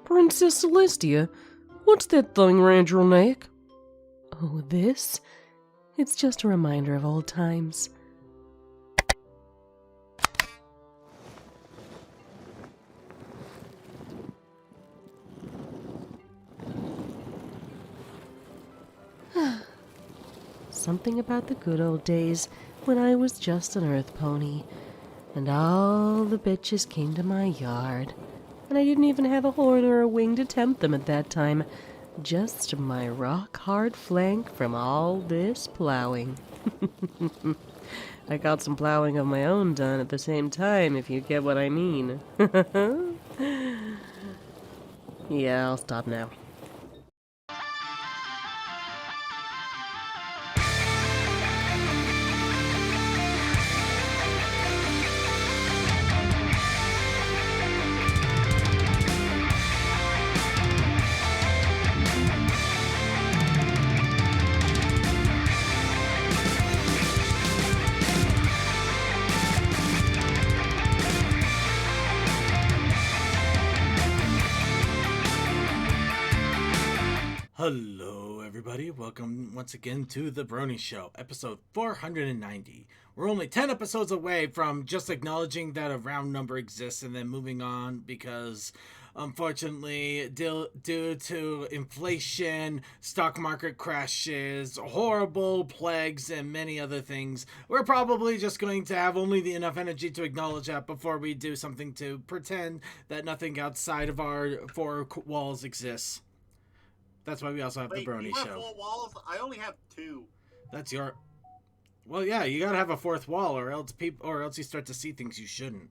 Princess Celestia, what's that thing round your neck? Oh, this? It's just a reminder of old times. Something about the good old days when I was just an earth pony, and all the bitches came to my yard, and I didn't even have a horn or a wing to tempt them at that time, just my rock-hard flank from all this plowing. I got some plowing of my own done at the same time, if you get what I mean. Yeah, I'll stop now. Hello everybody, welcome once again to The Brony Show, episode 490. We're only 10 episodes away from just acknowledging that a round number exists and then moving on because, unfortunately, due to inflation, stock market crashes, horrible plagues, and many other things, we're probably just going to have only enough energy to acknowledge that before we do something to pretend that nothing outside of our four walls exists. That's why we also have the Brony you have Show. 4 walls? I only have 2. That's your... Well, yeah, you gotta have a fourth wall, or else you start to see things you shouldn't.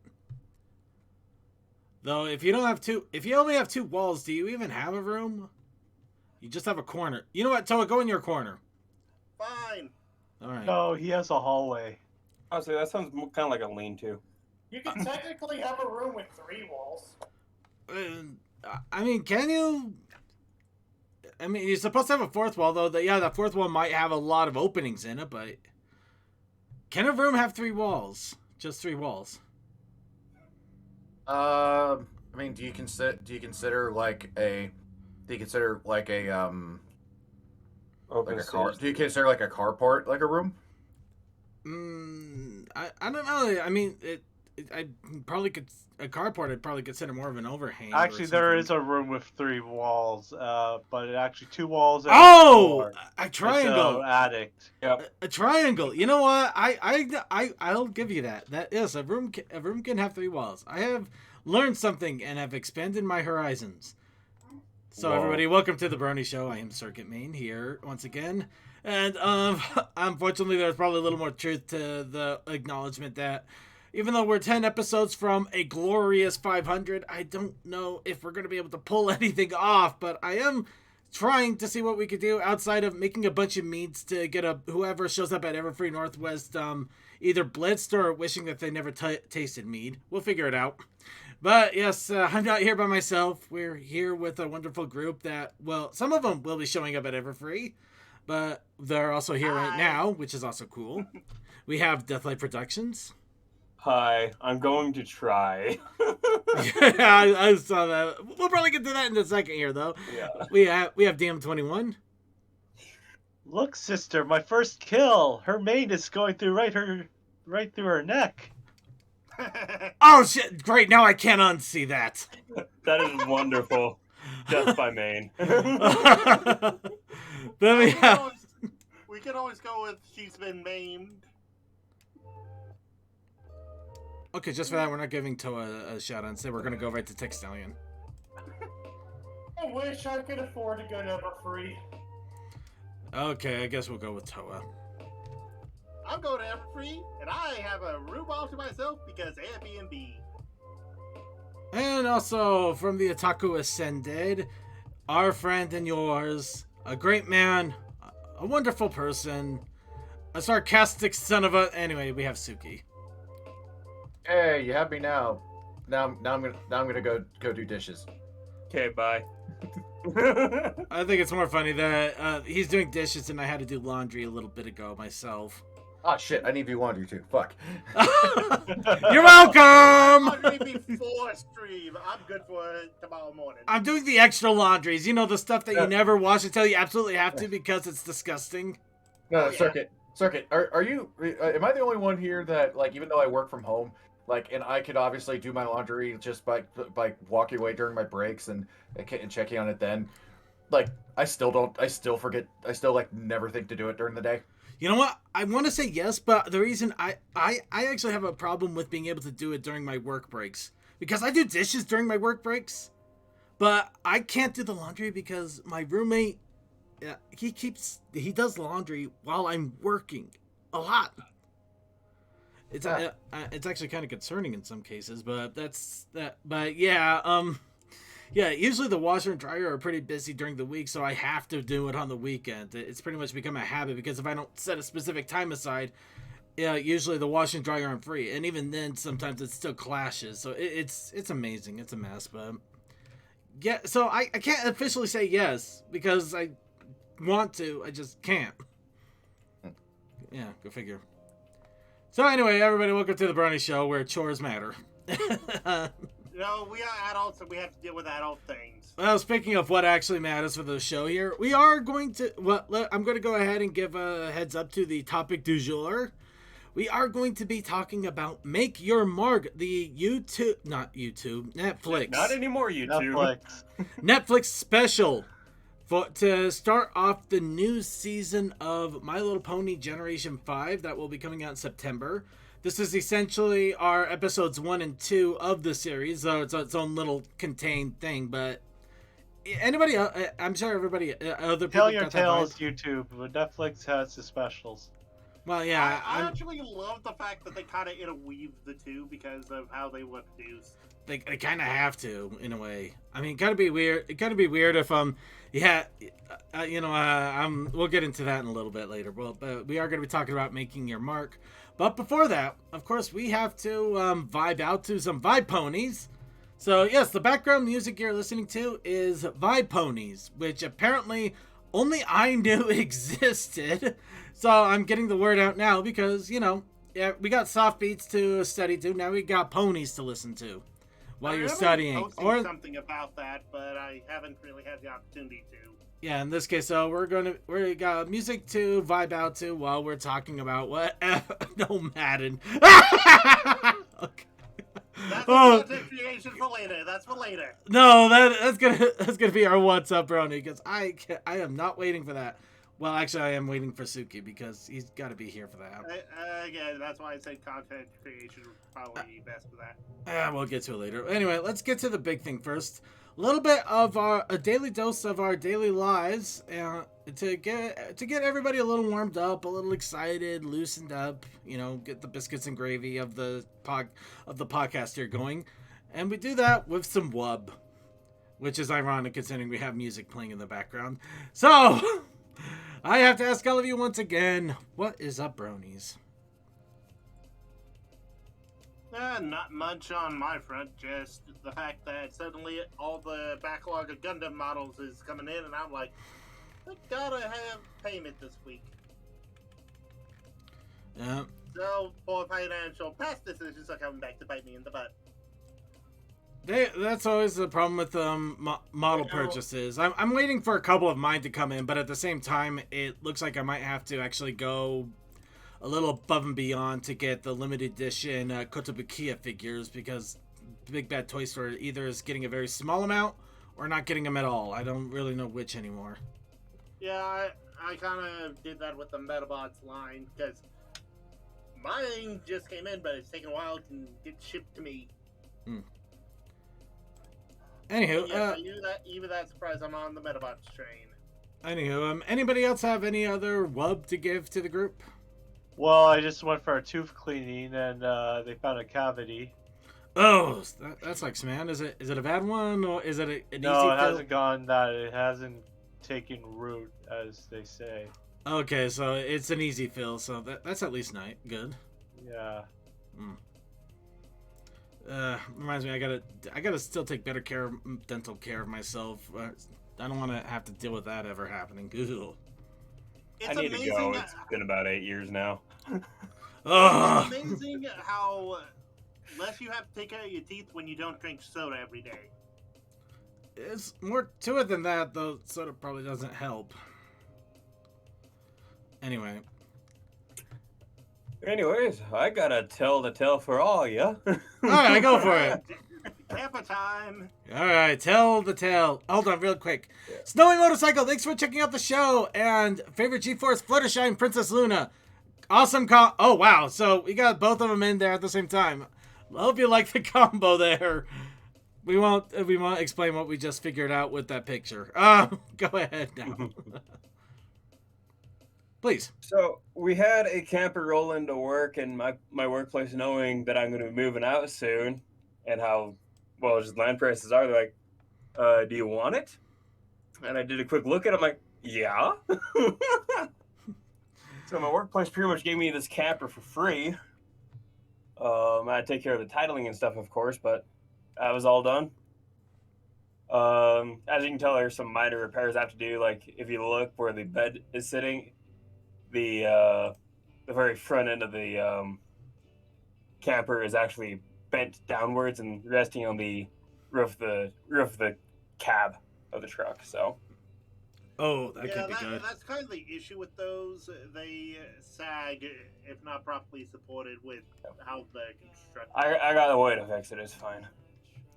Though, if you only have 2 walls, do you even have a room? You just have a corner. You know what, Toa, go in your corner. Fine. Alright. No, he has a hallway. Honestly, that sounds kind of like a lean-to. You can technically have a room with 3 walls. I mean, can you... I mean, you're supposed to have a fourth wall, though. That fourth wall might have a lot of openings in it, but... Can a room have 3 walls? Just 3 walls? I mean, do you consider like a Open like a car? space. Do you consider like a carport like a room? I don't know. I mean, I probably could... A carport I'd probably consider more of an overhang. Actually, there is a room with 3 walls, but actually 2 walls. And Oh, a It's triangle. an attic. Yep. A triangle. You know what? I'll give you that. That yes, a room can have 3 walls. I have learned something and have expanded my horizons. So Whoa. everybody, welcome to the Brony Show. I am Circuit Main here once again, and unfortunately, there's probably a little more truth to the acknowledgement that even though we're 10 episodes from a glorious 500, I don't know if we're going to be able to pull anything off, but I am trying to see what we could do outside of making a bunch of meads to get whoever shows up at Everfree Northwest either blitzed or wishing that they never tasted mead. We'll figure it out. But yes, I'm not here by myself. We're here with a wonderful group that, well, some of them will be showing up at Everfree, but they're also here right now, which is also cool. We have Deathlight Productions. Hi, I'm going to try. Yeah, I saw that. We'll probably get to that in a second here, though. Yeah. We have DM21. Look, sister, my first kill. Her mane is going through right through her neck. Oh shit! Great, now I can't unsee that. That is wonderful. Death by main. Then We can always go with she's been maimed. Okay, just for that, we're not giving Toa a shout out. Instead, we're gonna go right to Textalion. I wish I could afford to go to Everfree. Okay, I guess we'll go with Toa. I'm going to Everfree, and I have a room all to myself because Airbnb. And also from the Otaku Ascended, our friend and yours, a great man, a wonderful person, a sarcastic son of a... Anyway, we have Suki. Hey, you have me now. Now I'm gonna go do dishes. Okay, bye. I think it's more funny that he's doing dishes and I had to do laundry a little bit ago myself. Ah, shit, I need to do laundry too. Fuck. You're welcome! Laundry before stream. I'm good for tomorrow morning. I'm doing the extra laundries. You know, the stuff that you never wash until you absolutely have to because it's disgusting. No, Oh, yeah. Circuit. Are you? Am I the only one here that, like, even though I work from home, like, and I could obviously do my laundry just by walking away during my breaks and checking on it then, like, I still forget. I still, like, never think to do it during the day. You know what? I want to say yes, but the reason I actually have a problem with being able to do it during my work breaks. Because I do dishes during my work breaks, but I can't do the laundry because my roommate, he does laundry while I'm working a lot. It's actually kind of concerning in some cases, but that's that. But yeah, yeah. Usually the washer and dryer are pretty busy during the week, so I have to do it on the weekend. It's pretty much become a habit because if I don't set a specific time aside, yeah, usually the washer and dryer aren't free, and even then, sometimes it still clashes. So it's amazing. It's a mess, but yeah. So I can't officially say yes because I want to. I just can't. Yeah, go figure. So anyway, everybody, welcome to the Brony Show, where chores matter. No, we are adults and we have to deal with adult things. Well, speaking of what actually matters for the show here, we are going to. Well, I'm going to go ahead and give a heads up to the topic du jour. We are going to be talking about Make Your Mark, the Netflix. Not anymore, YouTube. Netflix special. To start off the new season of My Little Pony Generation 5 that will be coming out in September. This is essentially our episodes 1 and 2 of the series, so it's its own little contained thing, but anybody else, I'm sure everybody, other people Tell your got that tales, vibe. YouTube. Netflix has the specials. Well, yeah, I actually love the fact that they kind of interweave the two because of how they were produced. They kind of have to, in a way. I mean, gotta be weird. It gotta be weird if we'll get into that in a little bit later. Well, but we are gonna be talking about Making Your Mark. But before that, of course, we have to vibe out to some Vibe Ponies. So yes, the background music you're listening to is Vibe Ponies, which apparently only I knew existed. So I'm getting the word out now because yeah, we got soft beats to study to. Now we got ponies to listen to while you're studying. Or something about that, but I haven't really had the opportunity to. Yeah, in this case, so we got music to vibe out to while we're talking about what? No, Madden. Okay. That's content creation for later. That's for later. No, that's gonna be our what's up, Brony, because I am not waiting for that. Well, actually, I am waiting for Suki because he's got to be here for that. Again, that's why I said content creation would probably be best for that. We'll get to it later. Anyway, let's get to the big thing first. A little bit of a daily dose of our daily lives to get everybody a little warmed up, a little excited, loosened up. Get the biscuits and gravy of the podcast here going, and we do that with some wub, which is ironic considering we have music playing in the background. So I have to ask all of you once again, what is up, bronies? Not much on my front, just the fact that suddenly all the backlog of Gundam models is coming in, and I'm like, I gotta have payment this week. Yeah. So, for financial past decisions are coming back to bite me in the butt. That's always the problem with model purchases. I'm waiting for a couple of mine to come in, but at the same time, it looks like I might have to actually go a little above and beyond to get the limited edition Kotobukiya figures because Big Bad Toy Store either is getting a very small amount or not getting them at all. I don't really know which anymore. Yeah, I kind of did that with the Metabots line because mine just came in, but it's taken a while to get shipped to me. Anywho, yes, even that surprise, I'm on the Metabots train. Anywho, anybody else have any other wub to give to the group? Well, I just went for a tooth cleaning and they found a cavity. Oh, that sucks, man. Is it a bad one or is it an easy No, it fill? hasn't gone that. It hasn't taken root, as they say. Okay, so it's an easy fill, so that's at least good. Yeah. Reminds me, I gotta still take better dental care of myself. I don't want to have to deal with that ever happening. Ew. I need to go. It's been about 8 years now. Ugh. It's amazing how less you have to take out of your teeth when you don't drink soda every day. It's more to it than that, though. Soda probably doesn't help. Anyway. Anyways, I gotta tell the tale for all ya. All right, go for it. Kappa time. All right, tell the tale. Hold on, real quick. Snowy Motorcycle, thanks for checking out the show. And favorite G-Force, Fluttershy, Princess Luna. Awesome oh, wow. So we got both of them in there at the same time. I hope you like the combo there. We won't explain what we just figured out with that picture. Go ahead now. Please. So we had a camper roll into work in my workplace, knowing that I'm going to be moving out soon, and how well just land prices are. They're like, "Do you want it?" And I did a quick look at it. I'm like, "Yeah." So my workplace pretty much gave me this camper for free. I had to take care of the titling and stuff, of course, but that was all done. As you can tell, there's some minor repairs I have to do. Like if you look where the bed is sitting, the very front end of the camper is actually bent downwards and resting on the roof of the cab of the truck. So Oh, that could be good. That's kind of the issue with those. They sag if not properly supported with how they're constructed. I got a way to fix it. It's fine.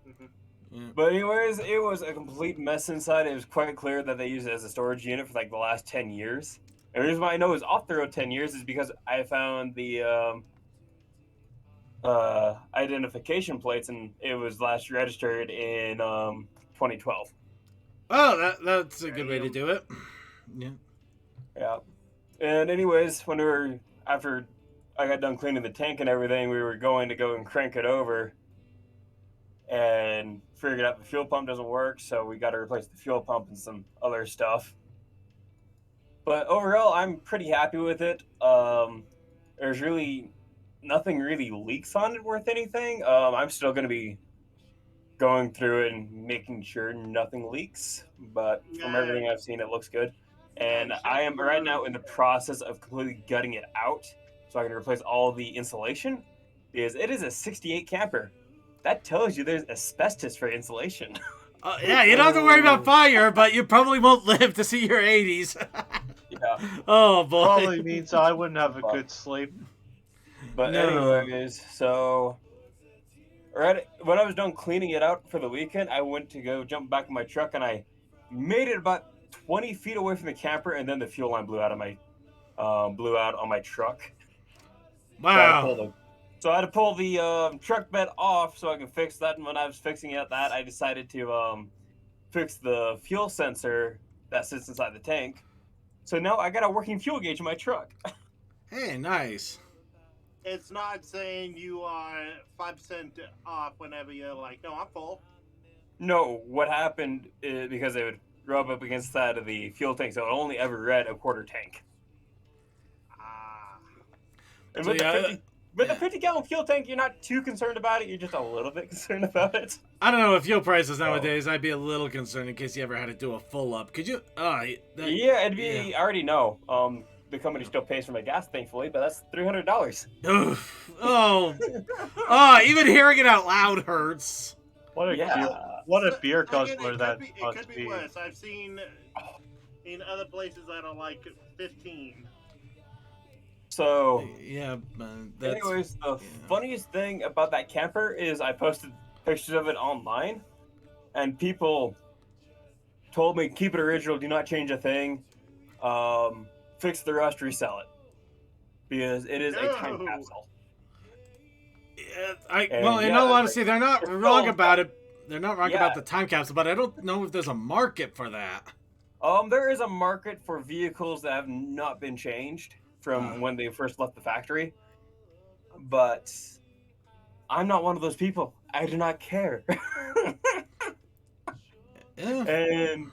Mhm. Yeah. But anyways, it was a complete mess inside. It was quite clear that they used it as a storage unit for like the last 10 years. And the reason why I know it was off the road 10 years is because I found the identification plates, and it was last registered in 2012. Oh, that's a good way to do it. Yeah. Yeah. And anyways, after I got done cleaning the tank and everything, we were going to go and crank it over, and figured out the fuel pump doesn't work, so we got to replace the fuel pump and some other stuff. But overall, I'm pretty happy with it. There's really nothing really leaks on it worth anything. I'm still going to be going through it and making sure nothing leaks. But from everything I've seen, it looks good. And I am right now in the process of completely gutting it out so I can replace all the insulation, because it is a 68 camper. That tells you there's asbestos for insulation. Yeah, you don't have to worry about fire, but you probably won't live to see your 80s. Yeah. Oh, boy. Probably means I wouldn't have a good sleep. But No. anyways, so right when I was done cleaning it out for the weekend, I went to go jump back in my truck, and I made it about 20 feet away from the camper, and then the fuel line blew out on my truck. Wow. So I had to pull the truck bed off so I could fix that. And when I was fixing it, I decided to fix the fuel sensor that sits inside the tank. So now I got a working fuel gauge in my truck. Hey, nice. It's not saying you are 5% off whenever you're like, no, I'm full. No, what happened is because they would rub up against the side of the fuel tank, so it only ever read a quarter tank. And So, with yeah, the 50-gallon fuel tank, you're not too concerned about it. You're just a little bit concerned about it. I don't know, with fuel prices nowadays, I'd be a little concerned in case you ever had to do a full up. Could you? Yeah, it'd be. I already know. The company still pays for my gas, thankfully, but that's $300. Oof. Oh, even hearing it out loud hurts. What a beer guzzler that must be. Worse. I've seen in other places that are like 15. So yeah, anyways, the funniest thing about that camper is I posted pictures of it online, and people told me keep it original, do not change a thing, fix the rust, resell it, because it is a time capsule. In all honesty, they're not wrong about it. They're not wrong about the time capsule, but I don't know if there's a market for that. There is a market for vehicles that have not been changed from when they first left the factory, but I'm not one of those people. I do not care. And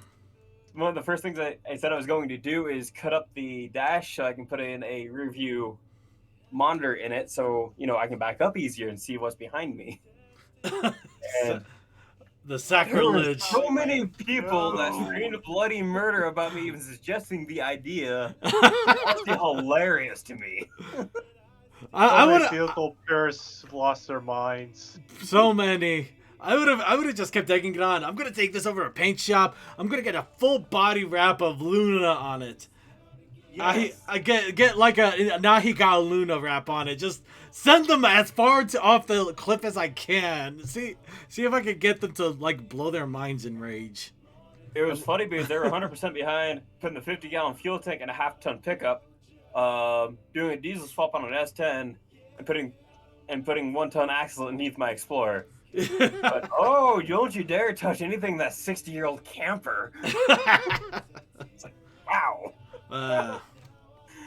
one of the first things I said I was going to do is cut up the dash so I can put in a rear view monitor in it, so I can back up easier and see what's behind me. And The There were sacrilege. so many people that No. screamed bloody murder about me even suggesting the idea. Honestly, hilarious to me. I So would many vehicle purists lost their minds. so many. I would have just kept taking it on. I'm gonna take this over to a paint shop. I'm gonna get a full body wrap of Luna on it. Yes. I get like a Nahika Luna wrap on it. Just send them as far off the cliff as I can. See if I can get them to like blow their minds in rage. It was funny because they were 100% behind putting the 50-gallon fuel tank in a half-ton pickup, doing a diesel swap on an S10, and putting 1-ton axle underneath my Explorer. But oh, don't you dare touch anything that's 60-year-old camper! It's like, wow.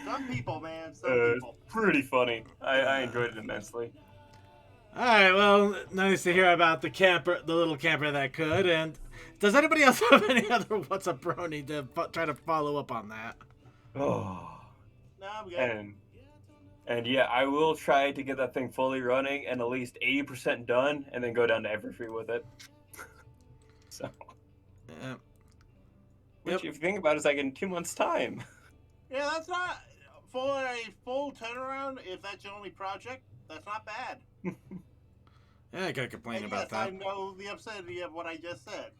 Some people, man. Some It's people. pretty funny. I enjoyed it immensely. All right, well, nice to hear about the little camper that could. And does anybody else have any other What's Up Brony to try to follow up on that? Oh, No, I'm good. and yeah, I will try to get that thing fully running and at least 80% done, and then go down to Everfree with it. So, which, if you think about it, is like in 2 months' time. Yeah, that's not for a full turnaround. If that's your only project, that's not bad. Yeah, I gotta complain And about yes, I that. know the absurdity of what I just said.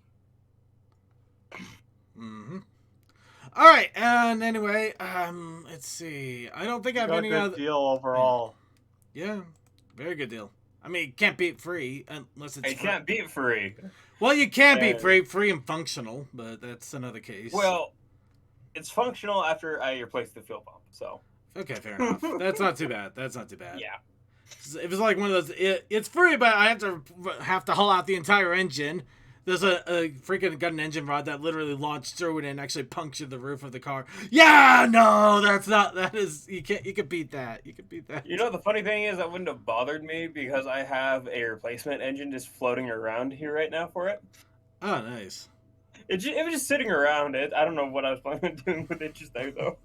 Mm-hmm. All right, and anyway, let's see. I don't think I have Got a any good other. deal overall. Yeah, very good deal. I mean, you can't beat free unless it's You free. can't beat free. Well, you can beat And- free and functional, but that's another case. Well, it's functional after I replace the fuel pump, so okay, fair enough. That's not too bad. That's not too bad. yeah. It was like one of those. It's free, but I have to haul out the entire engine. There's a freaking got an engine rod that literally launched through it and actually punctured the roof of the car. Yeah, no, that's not. That is you could beat that. You could beat that. You know, the funny thing is that wouldn't have bothered me because I have a replacement engine just floating around here right now for it. Oh, nice. It was just sitting around it. I don't know what I was planning on doing with it just there, though.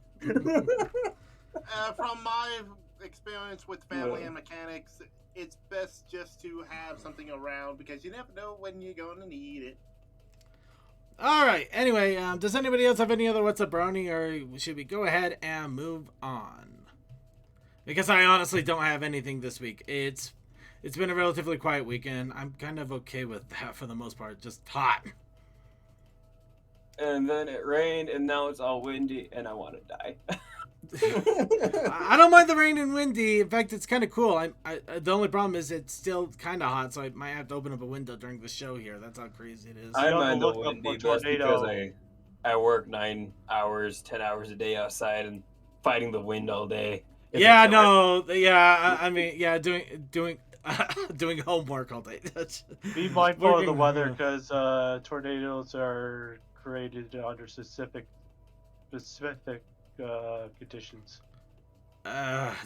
From my experience with family and mechanics, it's best just to have something around because you never know when you're going to need it. All right. Anyway, does anybody else have any other What's Up Brony, or should we go ahead and move on? Because I honestly don't have anything this week. It's been a relatively quiet weekend. I'm kind of okay with that for the most part. Just hot. And then it rained, and now it's all windy, and I want to die. I don't mind the rain and windy. In fact, it's kind of cool. I the only problem is it's still kind of hot, so I might have to open up a window during the show here. That's how crazy it is. I on the mind the lookout windy, for but that's tornado. because I work 9 hours, 10 hours a day outside and fighting the wind all day. It's Yeah, a killer. no, yeah. I mean, yeah, doing doing homework all day. Be mindful of the Working- weather because tornadoes are created under specific conditions.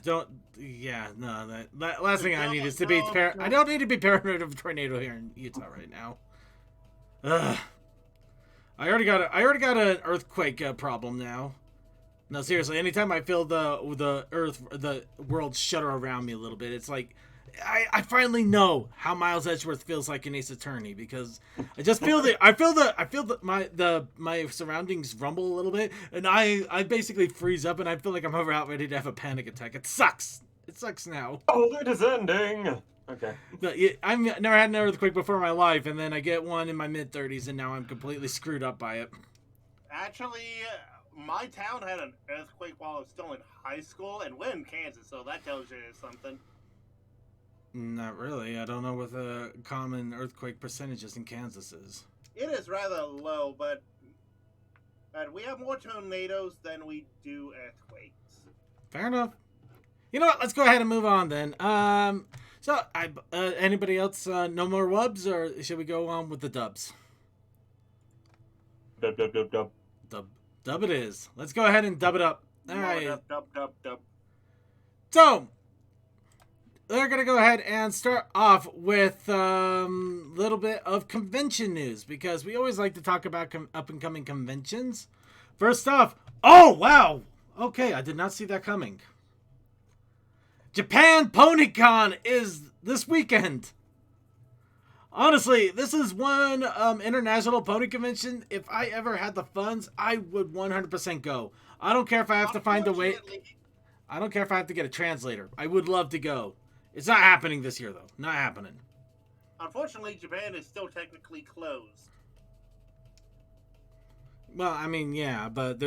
Don't. Yeah, no. That last thing I need is to be. No. I don't need to be paranoid of a tornado here in Utah right now. I already got an earthquake problem now. No, seriously. Anytime I feel the world shudder around me a little bit, it's like I finally know how Miles Edgeworth feels like in Ace Attorney because I just feel my surroundings rumble a little bit, and I basically freeze up, and I feel like I'm about ready to have a panic attack. It sucks. It sucks now. Oh, it is ending. Okay. But I've never had an earthquake before in my life, and then I get one in my mid-30s, and now I'm completely screwed up by it. Actually, my town had an earthquake while I was still in high school, and we're in Kansas, so that tells you something. Not really. I don't know what the common earthquake percentages in Kansas is. It is rather low, but we have more tornadoes than we do earthquakes. Fair enough. You know what? Let's go ahead and move on then. So anybody else? No more wubs, or should we go on with the dubs? Dub, dub, dub, dub. Dub it is. Let's go ahead and dub it up. All right. Dub. So we're gonna go ahead and start off with a little bit of convention news because we always like to talk about up and coming conventions. First off, oh wow, okay, I did not see that coming. Japan PonyCon is this weekend. Honestly, this is one international pony convention. If I ever had the funds, I would 100% go. I don't care if I have to find a way. Unfortunately, I don't care if I have to get a translator. I would love to go. It's not happening this year, though. Not happening. Unfortunately, Japan is still technically closed. Well, I mean, yeah, but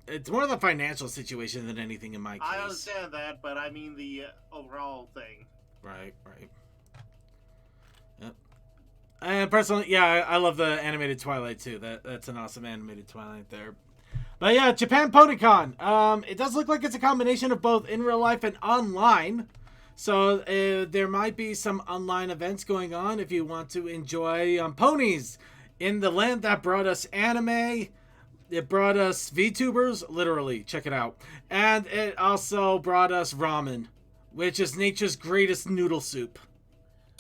it's more of the financial situation than anything in my case. I understand that, but I mean the overall thing. Right. Yep. And personally, yeah, I love the animated Twilight too. That's an awesome animated Twilight there. But yeah, Japan PonyCon. It does look like it's a combination of both in real life and online. So there might be some online events going on if you want to enjoy ponies in the land that brought us anime. It brought us VTubers, literally, check it out. And it also brought us ramen, which is nature's greatest noodle soup.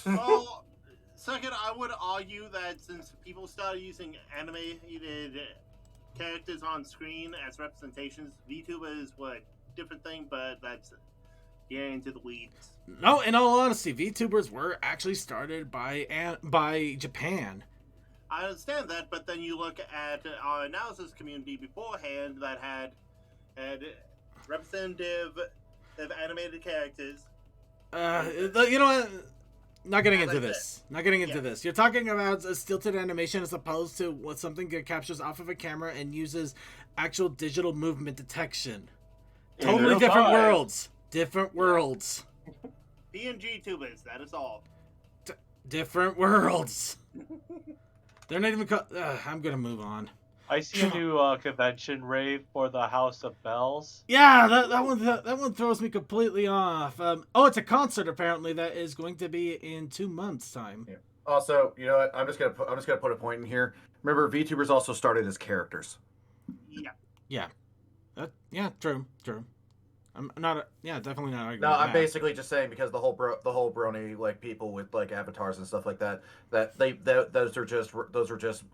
Well, second, I would argue that since people started using animated characters on screen as representations, VTubers were a different thing, but that's getting into the weeds. No, in all honesty, VTubers were actually started by Japan. I understand that, but then you look at our analysis community beforehand that had representative of animated characters. You know what? Not getting into Like this. Not getting into Yeah. this. You're talking about a stilted animation as opposed to what something that captures off of a camera and uses actual digital movement detection. In Totally real different time. worlds. Different worlds. PNG tubers, that is all. Different worlds. They're not even. I'm gonna move on. I see a new convention rave for the House of Bells. Yeah, that one throws me completely off. It's a concert apparently that is going to be in 2 months' time. Yeah. Also, you know what? I'm just gonna put a point in here. Remember, VTubers also started as characters. Yeah. Yeah, true. I'm not. Definitely not arguing. No, with I'm that. basically just saying because the whole Brony like people with like avatars and stuff like that those are just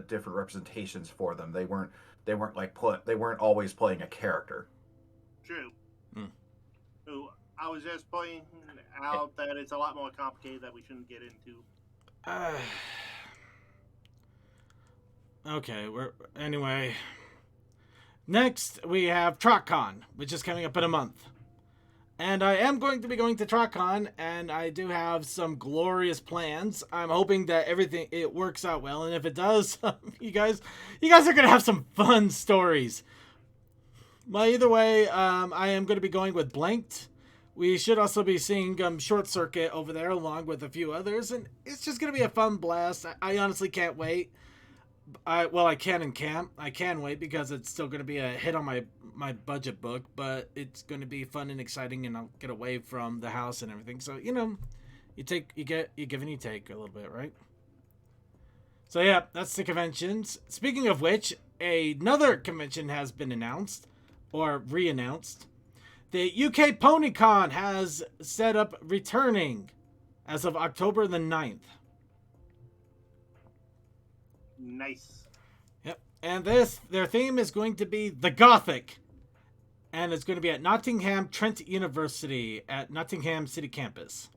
different representations for them. They weren't always playing a character. True. Hmm. So I was just pointing out that it's a lot more complicated that we shouldn't get into. Okay. Anyway. Next, we have TrotCon, which is coming up in a month. And I am going to be going to TrotCon, and I do have some glorious plans. I'm hoping that it works out well, and if it does, you guys are going to have some fun stories. But either way, I am going to be going with Blanked. We should also be seeing Short Circuit over there, along with a few others, and it's just going to be a fun blast. I honestly can't wait. I can and can't. I can wait because it's still going to be a hit on my budget book, but it's going to be fun and exciting, and I'll get away from the house and everything. So you give and you take a little bit, right? So yeah, that's the conventions. Speaking of which, another convention has been announced or re-announced. The UK PonyCon has set up returning as of October the 9th. Nice. Yep. And their theme is going to be the Gothic. And it's going to be at Nottingham Trent University at Nottingham City Campus.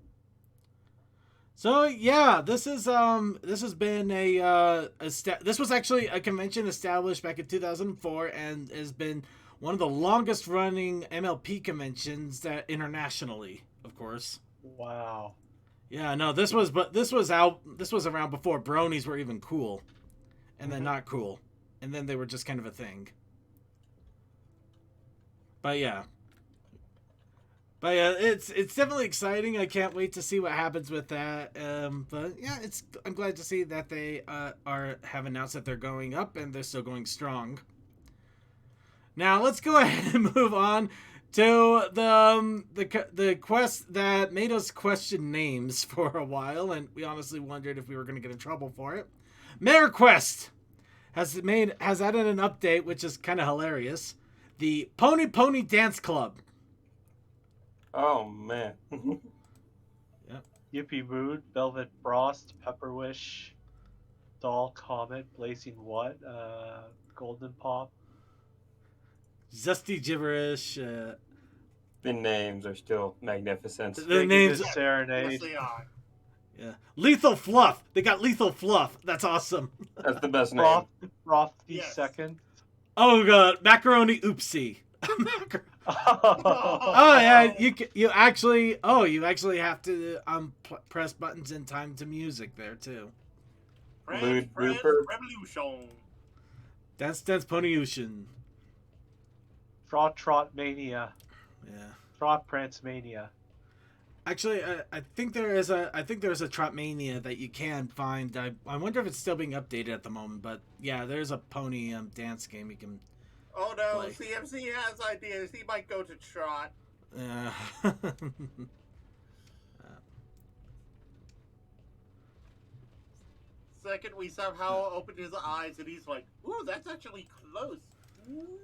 So yeah, this has been this was actually a convention established back in 2004 and has been one of the longest running MLP conventions that internationally, of course. Wow. Yeah, no, this was around before bronies were even cool. And then not cool. And then they were just kind of a thing. But yeah, it's definitely exciting. I can't wait to see what happens with that. But yeah, I'm glad to see that they have announced that they're going up and they're still going strong. Now let's go ahead and move on to the quest that made us question names for a while, and we honestly wondered if we were going to get in trouble for it. Mayor Quest has added an update, which is kind of hilarious. The Pony Dance Club. Oh man. Yippee Moon, Velvet Frost, Pepper Wish, Doll Comet, Blazing What, Golden Pop. Zesty gibberish. The names are still magnificent. The names. Yes, Serenade. they are. Yeah. Lethal Fluff. They got Lethal Fluff. That's awesome. That's the best name. Frosty Yes. second. Oh god, macaroni oopsie. Oh, Oh yeah, you actually have to press buttons in time to music there too. French Mood Press Blooper. Revolution. Dance Pony Ocean. Frog Trot Mania. Yeah. Frog Prance Mania. Actually, I think there's a Trotmania that you can find. I wonder if it's still being updated at the moment, but yeah, there's a pony dance game you can. Oh no, Play. CMC has ideas. He might go to Trot. Second, we somehow opened his eyes and he's like, ooh, that's actually close.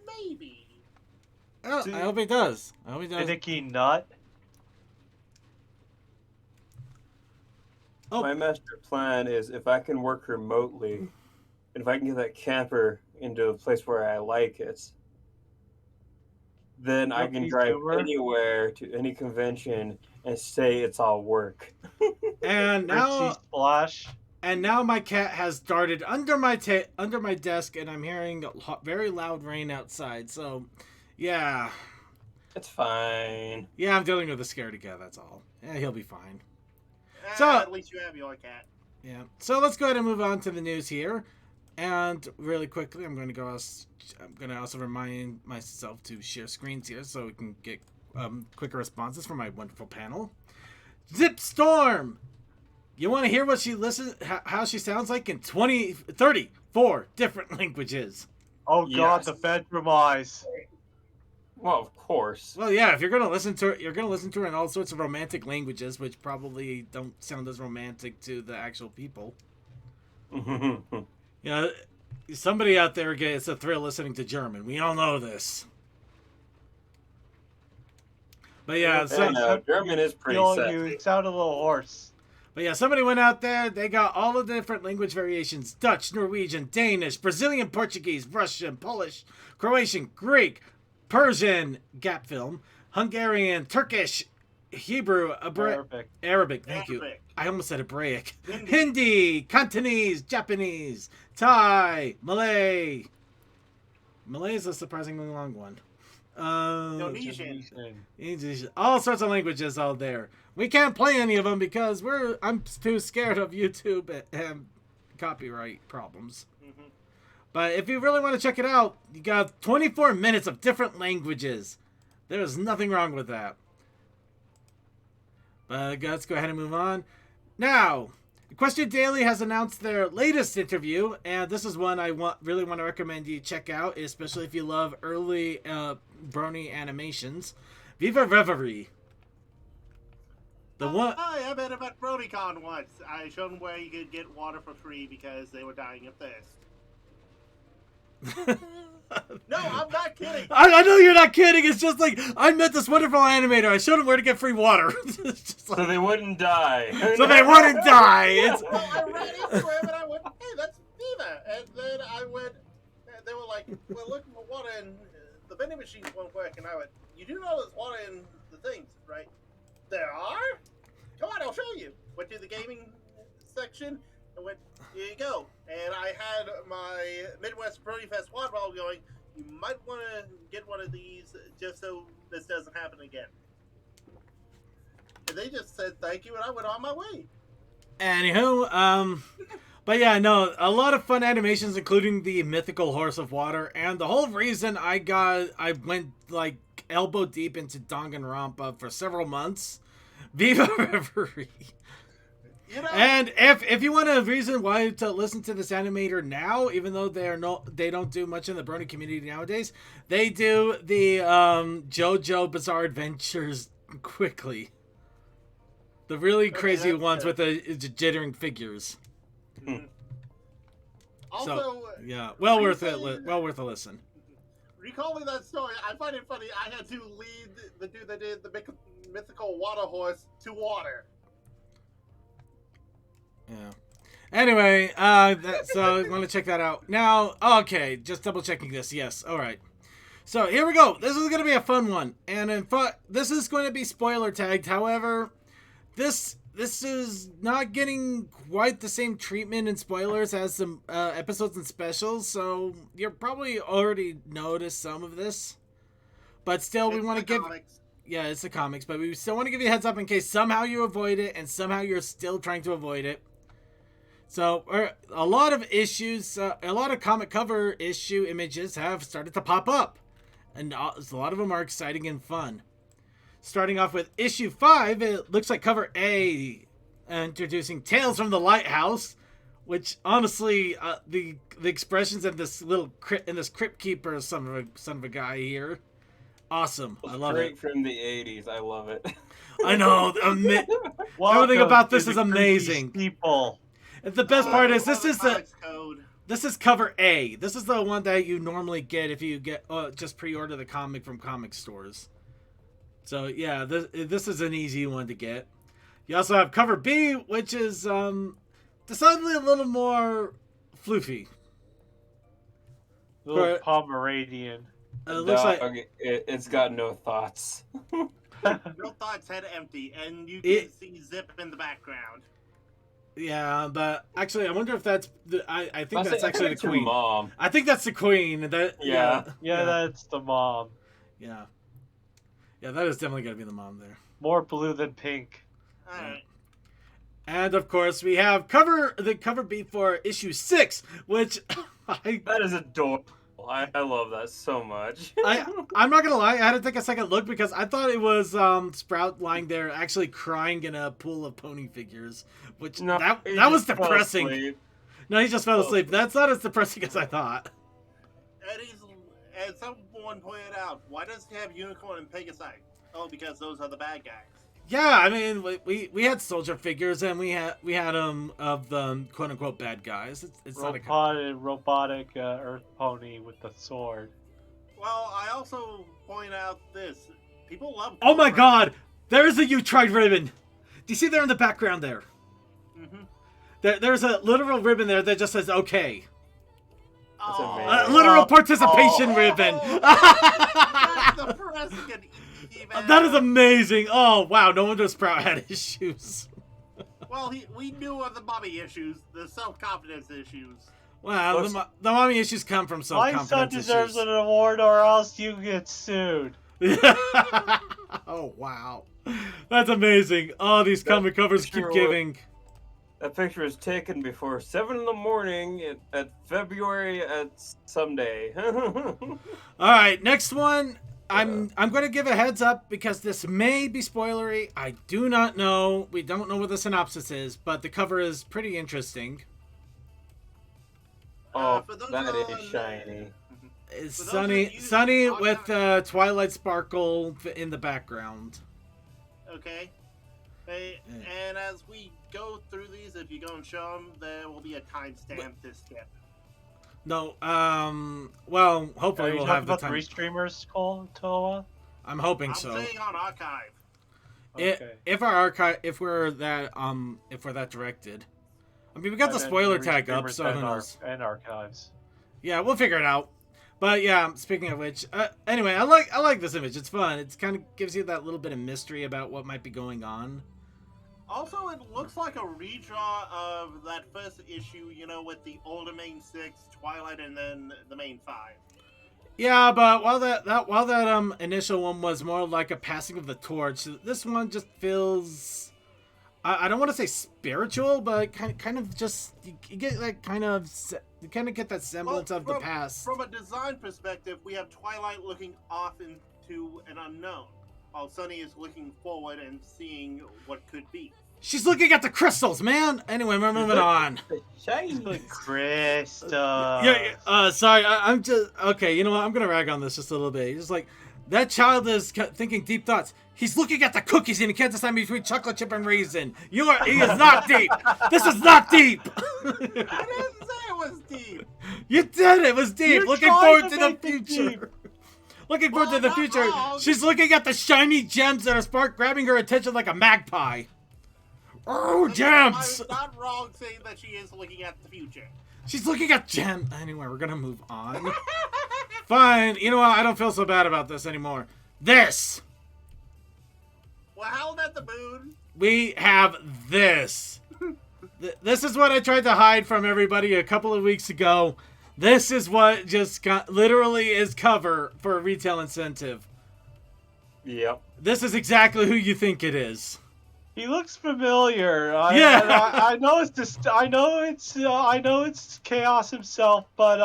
Maybe. Oh, I hope he does. I hope he does. Finicky Nut. Oh. My master plan is if I can work remotely, and if I can get that camper into a place where I like it, then I can drive anywhere to any convention and say it's all work. And now, Splash. and now my cat has darted under my desk, and I'm hearing very loud rain outside. So, yeah. It's fine. Yeah, I'm dealing with a scaredy cat. That's all. Yeah, he'll be fine. So at least you have your cat. Yeah. So let's go ahead and move on to the news here. And really quickly, I'm going to also remind myself to share screens here so we can get quicker responses from my wonderful panel. Zip Storm! You want to hear what how she sounds like in 34 different languages. Oh god, the bedroom eyes. Well, of course. Well, yeah, if you're going to listen to her, you're going to listen to her in all sorts of romantic languages, which probably don't sound as romantic to the actual people. You know, somebody out there gets a thrill listening to German. We all know this. But yeah, German is pretty sexy. You sound a little hoarse. But yeah, somebody went out there. They got all of the different language variations: Dutch, Norwegian, Danish, Brazilian, Portuguese, Russian, Polish, Croatian, Greek, Persian, Gap Film, Hungarian, Turkish, Hebrew, Arabic. Thank you. I almost said Hebraic. Hindi, Cantonese, Japanese, Thai, Malay. Malay is a surprisingly long one. Indonesian. All sorts of languages out there. We can't play any of them because I'm too scared of YouTube and copyright problems. Mm-hmm. But if you really want to check it out, you got 24 minutes of different languages. There's nothing wrong with that. But let's go ahead and move on. Now, Equestria Daily has announced their latest interview, and this is one I really want to recommend you check out, especially if you love early Brony animations. Viva Reverie. I met him at BronyCon once. I showed him where you could get water for free because they were dying of thirst. No, I'm not kidding. I know you're not kidding. It's just like, I met this wonderful animator. I showed him where to get free water. Just like, so they wouldn't die. So they wouldn't die. Well, I ran into him and I went, hey, that's Viva. And then I went, and they were like, we're looking for water and the vending machines won't work. And I went, you do know there's water in the things, right? There are? Come on, I'll show you. Went to the gaming section and went, here you go. And I had my Midwest Brony Fest water bottle going, you might want to get one of these just so this doesn't happen again. And they just said thank you and I went on my way. Anywho, but yeah, no, a lot of fun animations, including the mythical horse of water, and the whole reason I went like elbow deep into Danganronpa for several months. Viva Reverie. You know, And if you want a reason why to listen to this animator now, even though they don't do much in the Brony community nowadays, they do the JoJo Bizarre Adventures quickly. The really crazy ones with the jittering figures. also, Yeah, well worth a listen. recalling that story, I find it funny. I had to lead the dude that did the mythical water horse to water. Yeah. Anyway, so you want to check that out. Now, okay, just double checking this. Yes, all right. So here we go. This is going to be a fun one. And in fact, this is going to be spoiler tagged. However, this this is not getting quite the same treatment and spoilers as some episodes and specials, so you're probably already noticed some of this. But still, we want to give... Comics. Yeah, it's the comics, but we still want to give you a heads up in case somehow you avoid it and somehow you're still trying to avoid it. So, a lot of issues, a lot of comic cover issue images have started to pop up. And a lot of them are exciting and fun. Starting off with issue 5, it looks like cover A, introducing Tales from the Lighthouse, which honestly, the expressions of this little crypt keeper son of a guy here, awesome. I love it. Straight from the 80s, I love it. I know. Everything about this is amazing. People. And the best part is This is cover A. This is the one that you normally get if you get just pre-order the comic from comic stores. So yeah, this is an easy one to get. You also have cover B, which is decidedly a little more floofy. Little Pomeranian. It looks like it's got no thoughts. No thoughts, head empty, and you can see Zip in the background. Yeah, but actually, I wonder if that's I think that's actually the your queen. mom. I think that's the queen. Yeah, that's the mom. Yeah. Yeah, that is definitely going to be the mom there. More blue than pink. Alright. And of course, we have the cover B for issue 6, which that is adorable. I love that so much. I'm not gonna lie, I had to take a second look because I thought it was Sprout lying there actually crying in a pool of pony figures, which that was depressing. No, he just fell asleep. That's not as depressing as I thought. And someone pointed out, why does he have Unicorn and Pegasus? Oh, because those are the bad guys. Yeah, I mean, we had soldier figures and we had of the quote unquote bad guys. It's robotic Earth pony with the sword. Well, I also point out this: people love. Oh my God! There's a "You Tried" ribbon. Do you see there in the background there? Mm-hmm. There's a literal ribbon there that just says "Okay." Oh. A literal participation ribbon. That's depressing. That is amazing. Oh, wow. No wonder Sprout had issues. Well, we knew of the mommy issues, the self-confidence issues. Well, the mommy issues come from self-confidence My son deserves an award or else you get sued. Oh, wow. That's amazing. Oh, these comic covers keep giving. That picture was taken before 7 in the morning at February at someday. All right, next one. I'm going to give a heads up because this may be spoilery. I do not know. We don't know what the synopsis is, but the cover is pretty interesting. Oh, that is shiny. It's sunny with Twilight Sparkle in the background. Okay. And as we go through these, if you go and show them, there will be a timestamp to skip. No, well, hopefully we'll have the time. Three streamers, Toa? I'm hoping so. I'm saying on archive. Okay. If we're that directed. I mean, we got the spoiler tag up, so who knows? And archives. Yeah, we'll figure it out. But yeah, speaking of which, anyway, I like this image. It's fun. It kind of gives you that little bit of mystery about what might be going on. Also, it looks like a redraw of that first issue, with the older main 6, Twilight, and then the main 5. Yeah, but while that initial one was more like a passing of the torch, this one just feels, I don't want to say spiritual, but kind of just you get that you kind of get that semblance of the past. From a design perspective, we have Twilight looking off into an unknown, while Sunny is looking forward and seeing what could be. She's looking at the crystals, man! Anyway, we're moving on. The crystals. Yeah, sorry, I'm just... Okay, you know what? I'm gonna rag on this just a little bit. Just like, that child is thinking deep thoughts. He's looking at the cookies and he can't decide between chocolate chip and raisin. He is not deep! This is not deep! I didn't say it was deep! You did! It was deep! You're looking forward to the make it future! Looking forward to the future! She's looking at the shiny gems that are grabbing her attention like a magpie. Oh, gems! I'm not wrong saying that she is looking at the future. She's looking at gems. Anyway, we're gonna move on. Fine. You know what? I don't feel so bad about this anymore. This! Well, how that the moon. We have this. This is what I tried to hide from everybody a couple of weeks ago. This is what just got, literally is cover for a retail incentive. Yep. This is exactly who you think it is. He looks familiar. Yeah. I know it's just. I know it's Chaos himself, but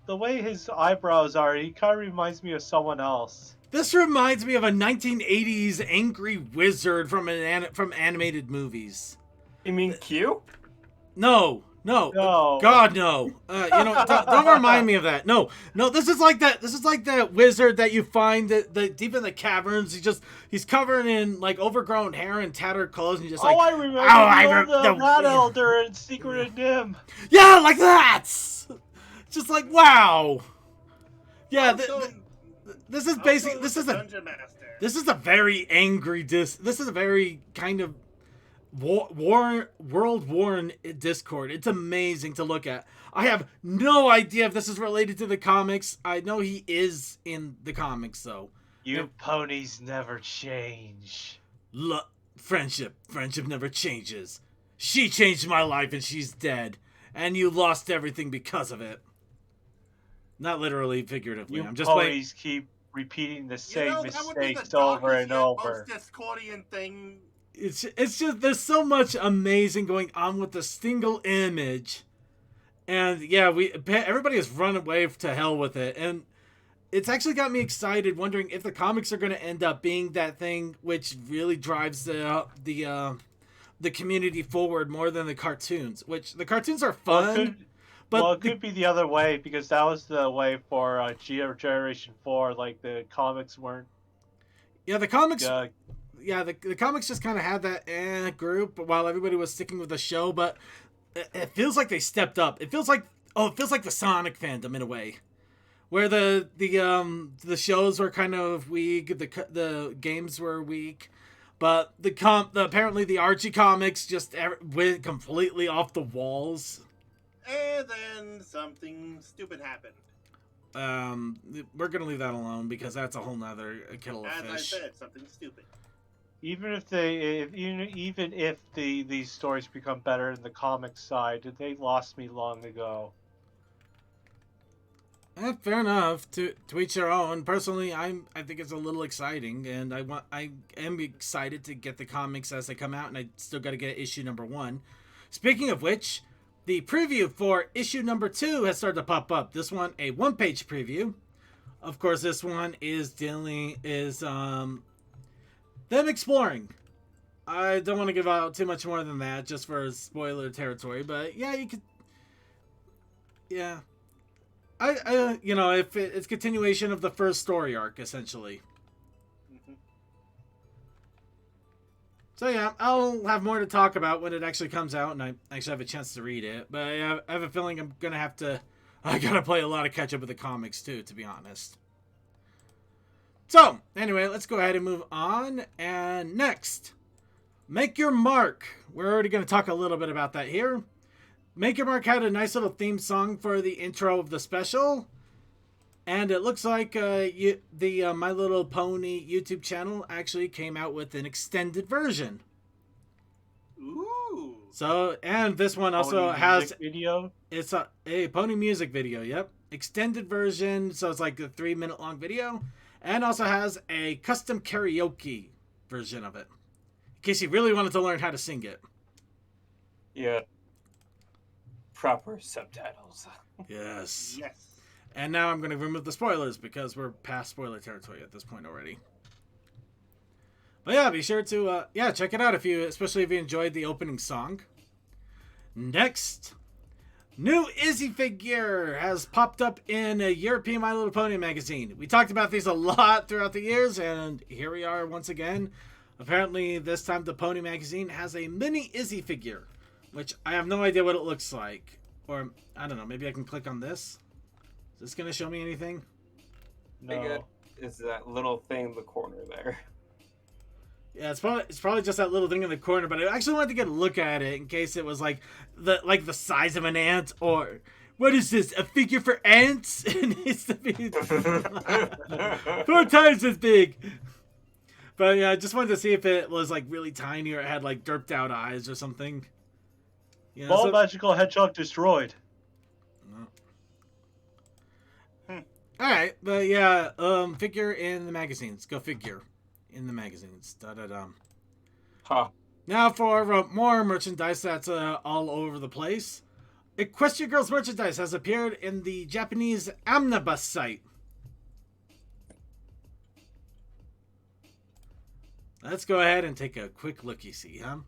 the way his eyebrows are, he kind of reminds me of someone else. This reminds me of a 1980s angry wizard from from animated movies. You mean Q? No. No. God, no. Don't remind me of that. No. This is like that. This is like that wizard that you find that deep in the caverns. He's covered in like overgrown hair and tattered clothes, and just like. I remember the Rat Elder in Secret of Nim. Yeah, like that. Just like wow. Yeah. This is basically this is a very angry This is a very kind of world-worn Discord. It's amazing to look at. I have no idea if this is related to the comics. I know he is in the comics, though. You ponies never change. Friendship never changes. She changed my life and she's dead. And you lost everything because of it. Not literally, figuratively. You I'm just ponies keep repeating the same mistakes over and over. Most Discordian thing. It's just there's so much amazing going on with the single image, and yeah, everybody has run away to hell with it, and it's actually got me excited, wondering if the comics are going to end up being that thing which really drives the community forward more than the cartoons. Which the cartoons are fun, but it could be the other way, because that was the way for Generation 4. Like the comics weren't. Yeah, the comics. Yeah, the comics just kind of had that group while everybody was sticking with the show, but it feels like they stepped up. It feels like the Sonic fandom in a way, where the shows were kind of weak, the games were weak, but apparently the Archie comics just went completely off the walls. And then something stupid happened. We're gonna leave that alone because that's a whole nother kettle of fish. As I said, something stupid. Even if these stories become better in the comics side, they lost me long ago. Fair enough. To each their own. Personally, I think it's a little exciting, and I am excited to get the comics as they come out, and I still got to get issue number 1. Speaking of which, the preview for issue number 2 has started to pop up. This one, a 1-page preview. Of course, this one is them exploring. I don't want to give out too much more than that, just for spoiler territory. But yeah, you could. Yeah, if it's continuation of the first story arc, essentially. Mm-hmm. So yeah, I'll have more to talk about when it actually comes out, and I actually have a chance to read it. But I have a feeling I'm gonna have to. I gotta play a lot of catch up with the comics too, to be honest. So, anyway, let's go ahead and move on. And next, Make Your Mark. We're already going to talk a little bit about that here. Make Your Mark had a nice little theme song for the intro of the special. And it looks like the My Little Pony YouTube channel actually came out with an extended version. Ooh. So, and this one also has video. It's a pony music video, yep. Extended version, so it's like a 3-minute long video. And also has a custom karaoke version of it. In case you really wanted to learn how to sing it. Yeah. Proper subtitles. Yes. Yes. And now I'm going to remove the spoilers because we're past spoiler territory at this point already. But yeah, be sure to check it out especially if you enjoyed the opening song. Next, new Izzy figure has popped up in a European My Little Pony magazine. We talked about these a lot throughout the years, and here we are once again. Apparently, this time the Pony magazine has a mini Izzy figure, which I have no idea what it looks like. Or, I don't know, maybe I can click on this. Is this going to show me anything? No. It's that little thing in the corner there. Yeah, it's probably just that little thing in the corner, but I actually wanted to get a look at it in case it was like the size of an ant, or what is this, a figure for ants? It needs to be 4 times as big. But yeah, I just wanted to see if it was like really tiny or it had like derped out eyes or something. You know, Ball so- magical hedgehog destroyed. all right, but yeah, figure in the magazines. Go figure in the magazines. Da da da. Ha. Now for more merchandise that's all over the place. Equestria Girls merchandise has appeared in the Japanese Omnibus site. Let's go ahead and take a quick looky-see, huh?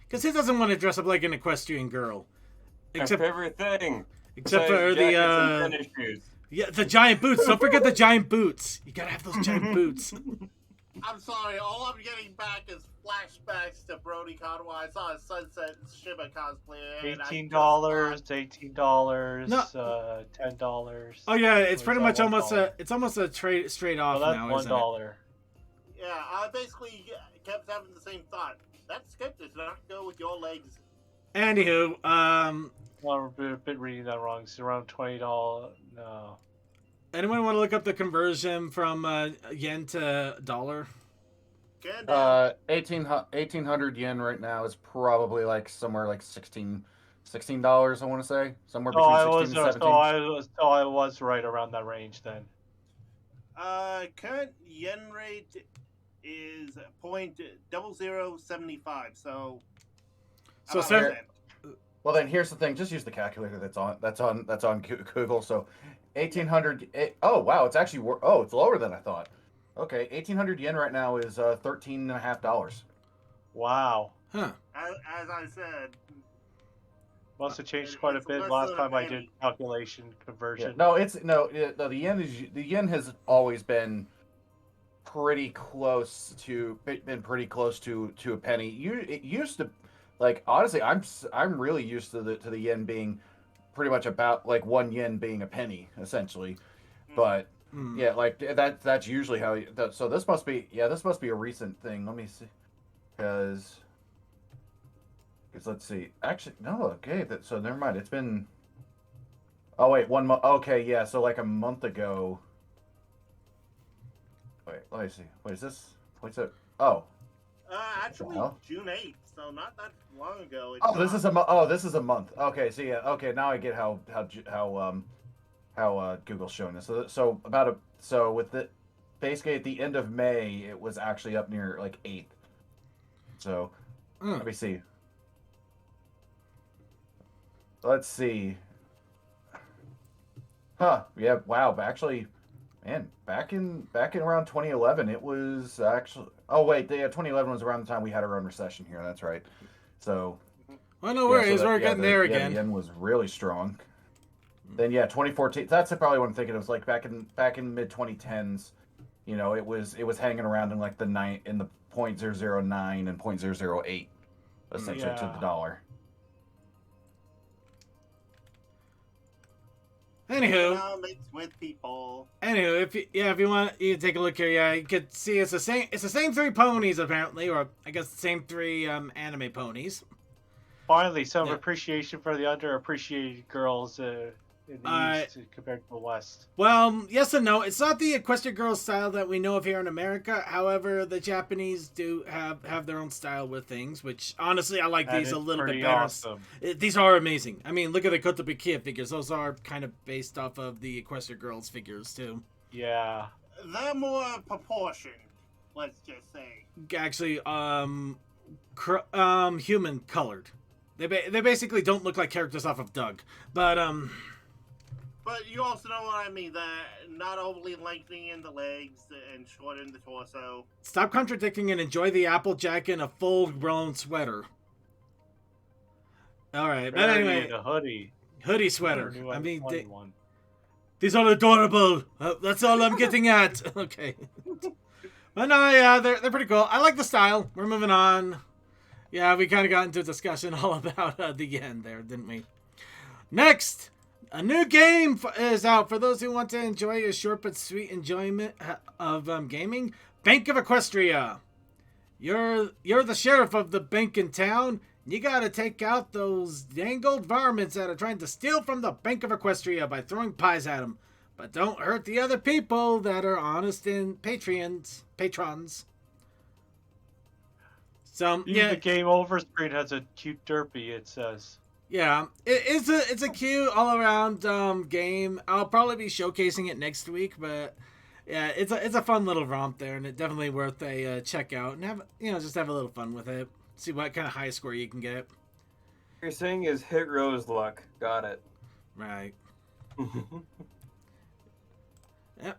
Because who doesn't want to dress up like an equestrian girl? Except, My favorite thing. except for Jackets and the tennis shoes. yeah, the giant boots. Don't forget the giant boots. You gotta have those giant boots. I'm sorry, all I'm getting back is flashbacks to Brony Con when I saw a Sunset Shiba cosplay. and I $18, just $18, No. $10. Oh yeah, it's Or pretty is much that almost $1? it's almost a straight off Well, that's now, $1. isn't it? Yeah, I basically kept having the same thought. That script does not go with your legs. Anywho, Well, I'm a bit reading that wrong. It's around $20. No. anyone want to look up the conversion from yen to dollar? Again, 1800 yen right now is probably like somewhere like $16. I want to say somewhere So between I 16 was, and 17. so I was right around that range then. current yen rate is .0075, so. So, about sir- a cent. Well, then here's the thing. Just use the calculator that's on Google. So, 1800. Oh wow, it's actually it's lower than I thought. Okay, 1800 yen right now is $13.50. Wow. Huh. As I said, Must have changed quite a It's bit less last than a time I did penny. calculation Yeah, conversion. no, the yen has always been pretty close to a penny. It used to, like, honestly, I'm really used to the yen being pretty much about like 1 yen being a penny essentially, but yeah, like that's usually how. So this must be a recent thing. Let me see, because let's see. Actually, no. Okay, so never mind. It's been. Oh wait, 1 month. Okay, yeah. So like a month ago. Wait, let me see. Wait, is this? What's it? Oh. actually, hell? June 8th, so not that long ago. Oh, this is a month. Oh, this is a month. Okay, so yeah. Okay, now I get how Google's showing this. So with the basically at the end of May, it was actually up near like 8th. So let me see. Let's see. Huh? Yeah. Wow. But actually, man, back in around 2011, it was actually. Oh wait, yeah, 2011 was around the time we had our own recession here. That's right. So. Well, no worries. We're getting there again. The yen was really strong. Then yeah, 2014. That's probably what I'm thinking. It was like back in mid 2010s. You know, it was hanging around in like the .009 and .008, essentially to the dollar. Anywho, Economics with people. if you want, you take a look here. Yeah, you could see it's the same 3 ponies apparently, or I guess the same 3 anime ponies. Finally, some Yeah. appreciation for the underappreciated girls in the East compared to the West. Well, yes and no. It's not the Equestria Girls style that we know of here in America. However, the Japanese do have their own style with things, which honestly I like That these is a little bit pretty better. awesome. These are amazing. I mean, look at the Kotobukiya figures. Those are kind of based off of the Equestria Girls figures too. Yeah. They're more proportioned, let's just say. Actually, human colored. They basically don't look like characters off of Doug, but But you also know what I mean, that not overly lengthening in the legs and short in the torso. Stop contradicting and enjoy the Applejack in a full-blown sweater. All right, but Barely anyway, in a hoodie. hoodie sweater. New I mean, 21. these are adorable. That's all I'm getting at. Okay. But no, yeah, they're pretty cool. I like the style. We're moving on. Yeah, we kind of got into a discussion all about the yen there, didn't we? Next, a new game is out for those who want to enjoy a short but sweet enjoyment of gaming. Bank of Equestria. You're the sheriff of the bank in town. You gotta take out those dangled varmints that are trying to steal from the Bank of Equestria by throwing pies at them. But don't hurt the other people that are honest and patrons. So Even yeah, the game over screen has a cute derpy, it says. yeah, it's a cute all around game. I'll probably be showcasing it next week, but yeah, it's a fun little romp there, and it definitely worth a check out and have just have a little fun with it. See what kind of high score you can get. You're saying is hit Rose luck. Got it. Right. Yep.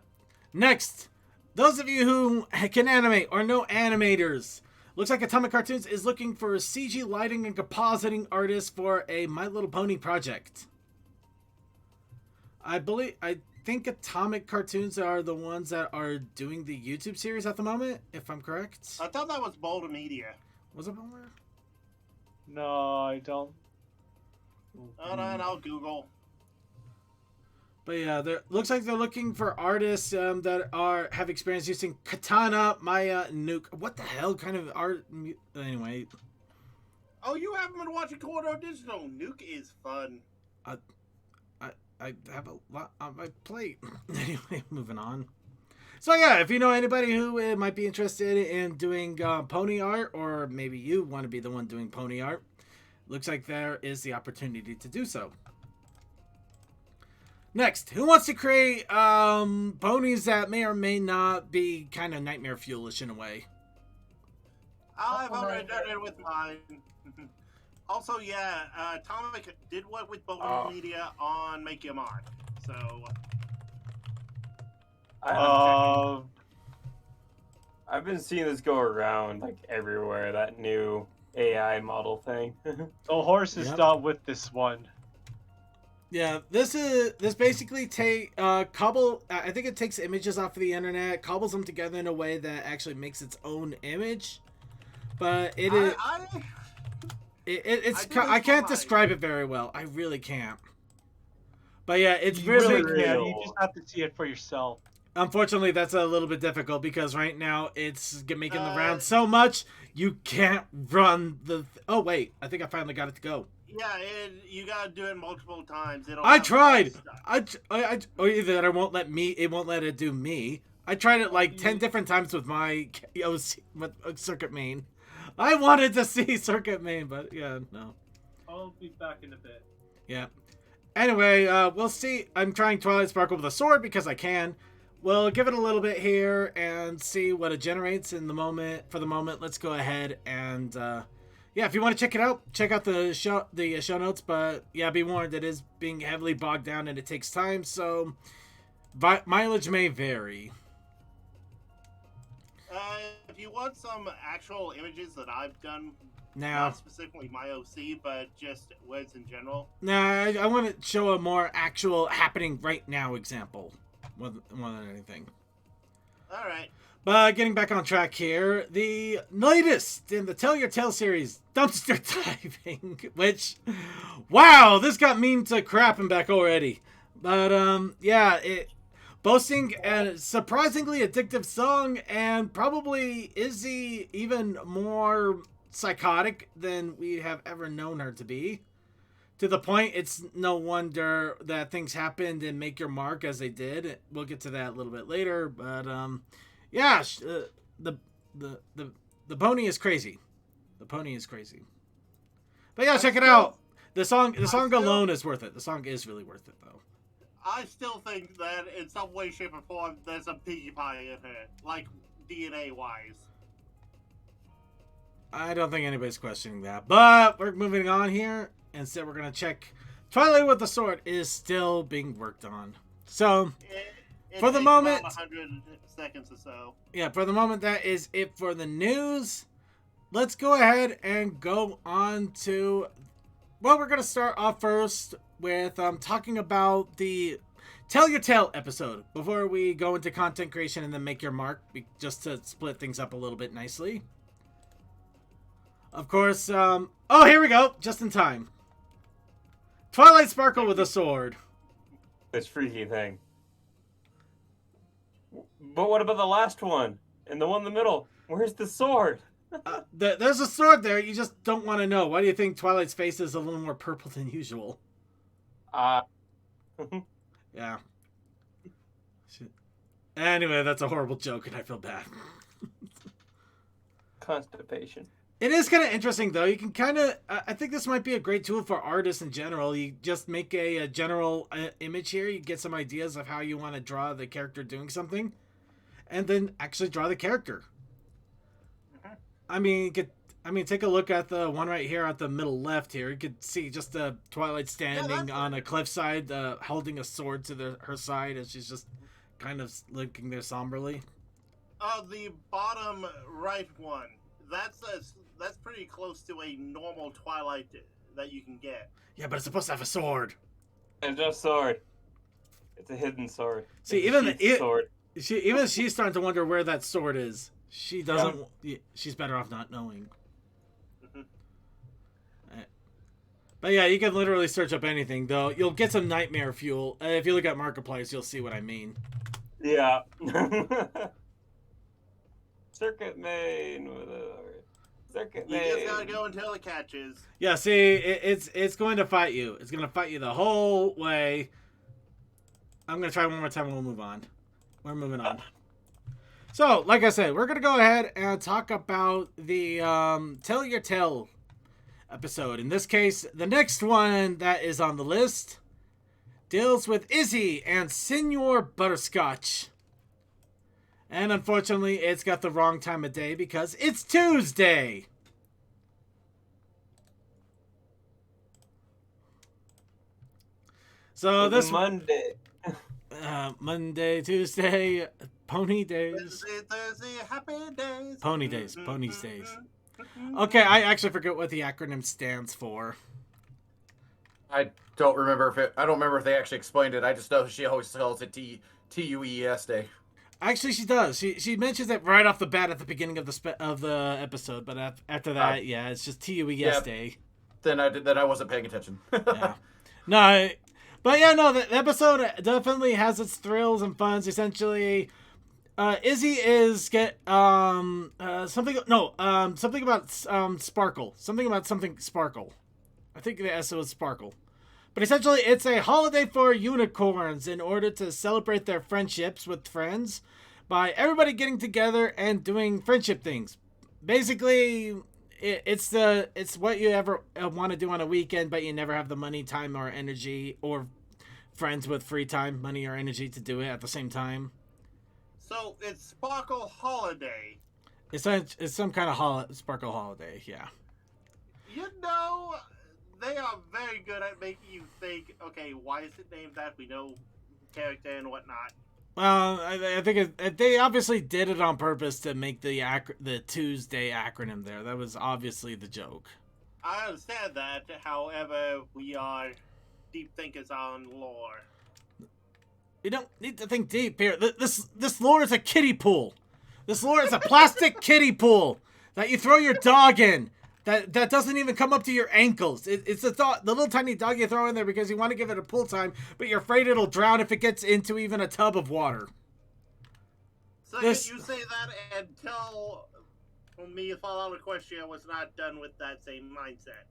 Next, those of you who can animate or know animators. Looks like Atomic Cartoons is looking for a CG lighting and compositing artist for a My Little Pony project. I think Atomic Cartoons are the ones that are doing the YouTube series at the moment, if I'm correct. I thought that was Boulder Media. Was it Boulder? No, I don't. Hold on, I'll Google. But yeah, looks like they're looking for artists that have experience using Katana, Maya, Nuke. What the hell kind of art? Anyway. Oh, you haven't been watching Corridor Digital. Nuke is fun. I have a lot on my plate. Anyway, moving on. So yeah, if you know anybody who might be interested in doing pony art, or maybe you want to be the one doing pony art, looks like there is the opportunity to do so. Next, who wants to create ponies that may or may not be kind of nightmare fuelish in a way? I've already done it with mine. Also, yeah, Atomic did work with Boulder Media on Make Your Mark. So, I've been seeing this go around like everywhere. That new AI model thing. The horse is not with this one. Yeah, this basically cobble. I think it takes images off of the internet, cobbles them together in a way that actually makes its own image. But I can't describe it very well. I really can't. But yeah, it's You really can't. You just have to see it for yourself. Unfortunately, that's a little bit difficult because right now it's making the round so much you can't run the. Oh wait, I think I finally got it to go. Yeah, you gotta do it multiple times. I tried. Either that, it won't let it do me. I tried it like 10 different times with my Circuit Main. I wanted to see Circuit Main, but yeah, no. I'll be back in a bit. Yeah. Anyway, we'll see. I'm trying Twilight Sparkle with a sword because I can. We'll give it a little bit here and see what it generates in the moment. For the moment, let's go ahead and yeah, if you want to check it out, check out the show notes. But yeah, be warned, it is being heavily bogged down and it takes time, so mileage may vary. If you want some actual images that I've done, now, not specifically my OC, but just words in general. Nah, I want to show a more actual happening right now example, more than anything. All right. But getting back on track here, the latest in the Tell Your Tale series, Dumpster Diving, which, wow, this got mean to crap and back already. But, yeah, boasting a surprisingly addictive song, and probably Izzy even more psychotic than we have ever known her to be. To the point, it's no wonder that things happened and Make Your Mark as they did. We'll get to that a little bit later, but, yeah, the pony is crazy. The pony is crazy. But yeah, check it out. The song alone is worth it. The song is really worth it, though. I still think that in some way, shape, or form, there's a Piggy Pie in it, like DNA-wise. I don't think anybody's questioning that. But we're moving on here. Instead, we're going to check Twilight with the Sword is still being worked on. So, for the moment, 100 seconds or so. Yeah, for the moment, that is it for the news. Let's go ahead and go on to... Well, we're going to start off first with talking about the Tell Your Tale episode before we go into content creation and then Make Your Mark, just to split things up a little bit nicely. Of course, oh, here we go, just in time. Twilight Sparkle with a sword. This freaky thing. But what about the last one? And the one in the middle? Where's the sword? There's a sword there, you just don't want to know. Why do you think Twilight's face is a little more purple than usual? Yeah. Shit. Anyway, that's a horrible joke and I feel bad. Constipation. It is kind of interesting, though. You can kind of... I think this might be a great tool for artists in general. You just make a general image here. You get some ideas of how you want to draw the character doing something. And then actually draw the character. I mean, take a look at the one right here at the middle left here. You could see just Twilight standing on a cliffside, holding a sword to her side as she's just kind of looking there somberly. The bottom right one. That's pretty close to a normal Twilight that you can get. Yeah, but it's supposed to have a sword. It's no sword. It's a hidden sword. See, Sword. Even she's starting to wonder where that sword is. She doesn't. Yeah. She's better off not knowing. But yeah, you can literally search up anything, though. You'll get some nightmare fuel. If you look at Marketplace, you'll see what I mean. Yeah. Circuit main. Circuit main. You just gotta go until it catches. Yeah, see, it's going to fight you. It's going to fight you the whole way. I'm going to try one more time and we'll move on. We're moving on. So, like I said, we're going to go ahead and talk about the Tell Your Tale episode. In this case, the next one that is on the list deals with Izzy and Senor Butterscotch. And unfortunately, it's got the wrong time of day because it's Tuesday. So this Monday. Monday, Tuesday, pony days. Thursday, happy days. Pony days, ponies days. Okay, I actually forget what the acronym stands for. I don't remember if they actually explained it. I just know she always calls it T.U.E.S.DAY. Actually, she does. She mentions it right off the bat at the beginning of the episode, but after that, yeah, it's just TUES.DAY. Then I wasn't paying attention. Yeah. No, but yeah, no, the episode definitely has its thrills and funs. Essentially, Izzy is something about Sparkle. Something about something Sparkle. I think the S was Sparkle. But essentially, it's a holiday for unicorns in order to celebrate their friendships with friends by everybody getting together and doing friendship things. Basically, it's what you ever want to do on a weekend, but you never have the money, time, or energy, or friends with free time, money, or energy to do it at the same time. So it's Sparkle Holiday. It's some kind of Sparkle holiday, yeah. You know, they are very good at making you think, okay, why is it named that? We know character and whatnot. Well, I think they obviously did it on purpose to make the Tuesday acronym there. That was obviously the joke. I understand that, however, we are deep thinkers on lore. You don't need to think deep here. This lore is a kiddie pool. This lore is a plastic kiddie pool that you throw your dog in. That doesn't even come up to your ankles. It's the little tiny dog you throw in there because you want to give it a pool time, but you're afraid it'll drown if it gets into even a tub of water. So you say that and tell me Fallout Equestria was not done with that same mindset.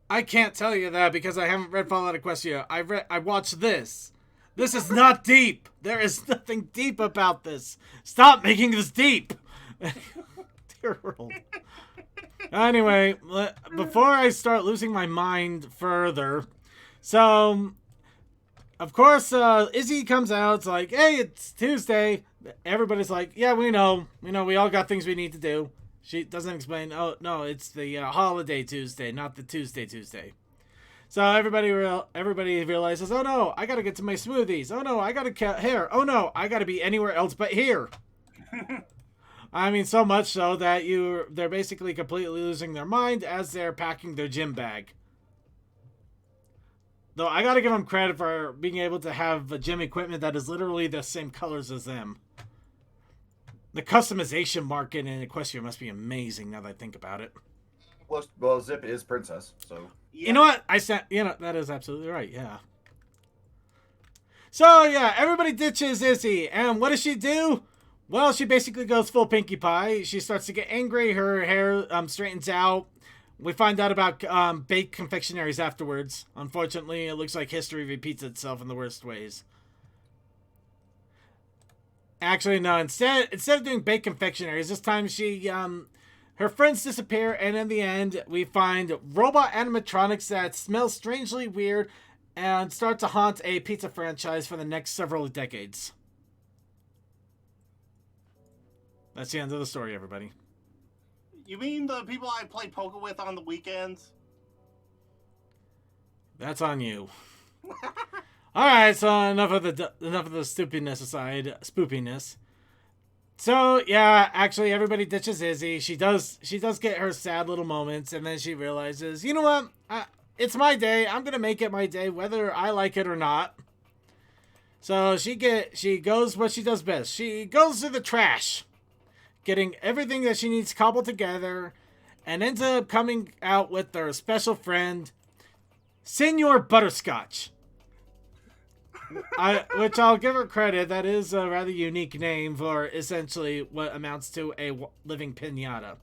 I can't tell you that because I haven't read Fallout Equestria. I watched this. This is not deep. There is nothing deep about this. Stop making this deep. Dear world. Anyway, before I start losing my mind further, so, of course, Izzy comes out. It's like, hey, it's Tuesday. Everybody's like, yeah, we know. We all got things we need to do. She doesn't explain, oh, no, it's the holiday Tuesday, not the Tuesday. So everybody realizes, oh, no, I got to get to my smoothies. Oh, no, I got to cut hair. Oh, no, I got to be anywhere else but here. I mean, so much so that they're basically completely losing their mind as they're packing their gym bag. Though I gotta give them credit for being able to have a gym equipment that is literally the same colors as them. The customization market in Equestria must be amazing now that I think about it. Well, Zip is princess, so. Yeah. You know what? That is absolutely right, yeah. So, yeah, everybody ditches Izzy, and what does she do? Well, she basically goes full Pinkie Pie. She starts to get angry. Her hair straightens out. We find out about baked confectionaries afterwards. Unfortunately, it looks like history repeats itself in the worst ways. Actually, no. Instead of doing baked confectionaries, this time she Her friends disappear, and in the end, we find robot animatronics that smell strangely weird and start to haunt a pizza franchise for the next several decades. That's the end of the story, everybody. You mean the people I play poker with on the weekends? That's on you. All right, so enough of the stupidness aside, spoopiness. So yeah, actually, everybody ditches Izzy. She does get her sad little moments, and then she realizes, you know what? It's my day. I'm gonna make it my day, whether I like it or not. So she goes what she does best. She goes to the trash, getting everything that she needs cobbled together, and ends up coming out with her special friend, Senor Butterscotch. Which I'll give her credit. That is a rather unique name for essentially what amounts to a living pinata.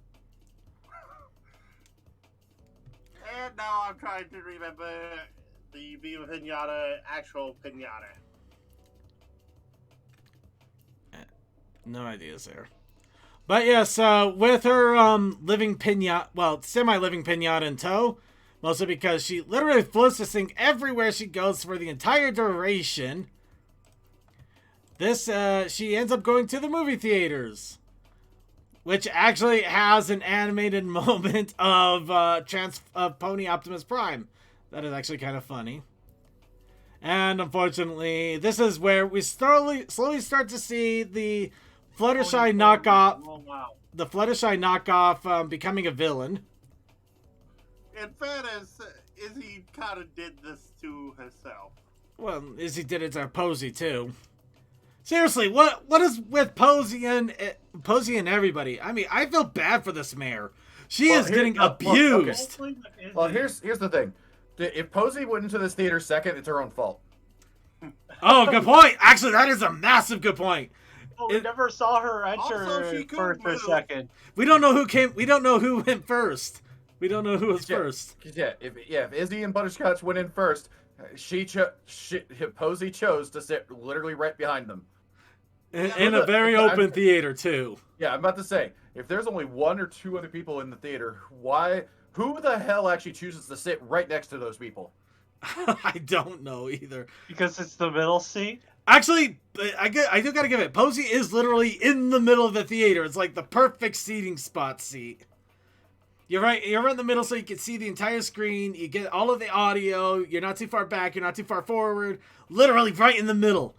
And now I'm trying to remember the Viva Pinata, actual pinata. No ideas there. But yes, with her living pinata, well, semi-living pinata in tow, mostly because she literally floats this thing everywhere she goes for the entire duration. She ends up going to the movie theaters, which actually has an animated moment of Pony Optimus Prime. That is actually kind of funny. And unfortunately, this is where we slowly start to see the Fluttershy knockoff. Oh, wow. The Fluttershy knockoff becoming a villain. In fairness, Izzy kind of did this to herself. Well, Izzy did it to Posey too. Seriously, what is with Posey and everybody? I mean, I feel bad for this mayor. She is getting abused. Well, here's the thing. If Posey went into this theater second, it's her own fault. Oh, good point. Actually, that is a massive good point. Well, we never saw her enter Also, she first or couldn't second. We don't know who came. We don't know who went first. We don't know who was first. If Izzy and Butterscotch went in first, Posey chose to sit literally right behind them. In a very open theater too. Yeah, I'm about to say, if there's only one or two other people in the theater, who the hell actually chooses to sit right next to those people? I don't know either. Because it's the middle seat? Actually, I do gotta give it. Posey is literally in the middle of the theater. It's like the perfect seating spot seat. You're right in the middle so you can see the entire screen. You get all of the audio. You're not too far back. You're not too far forward. Literally right in the middle.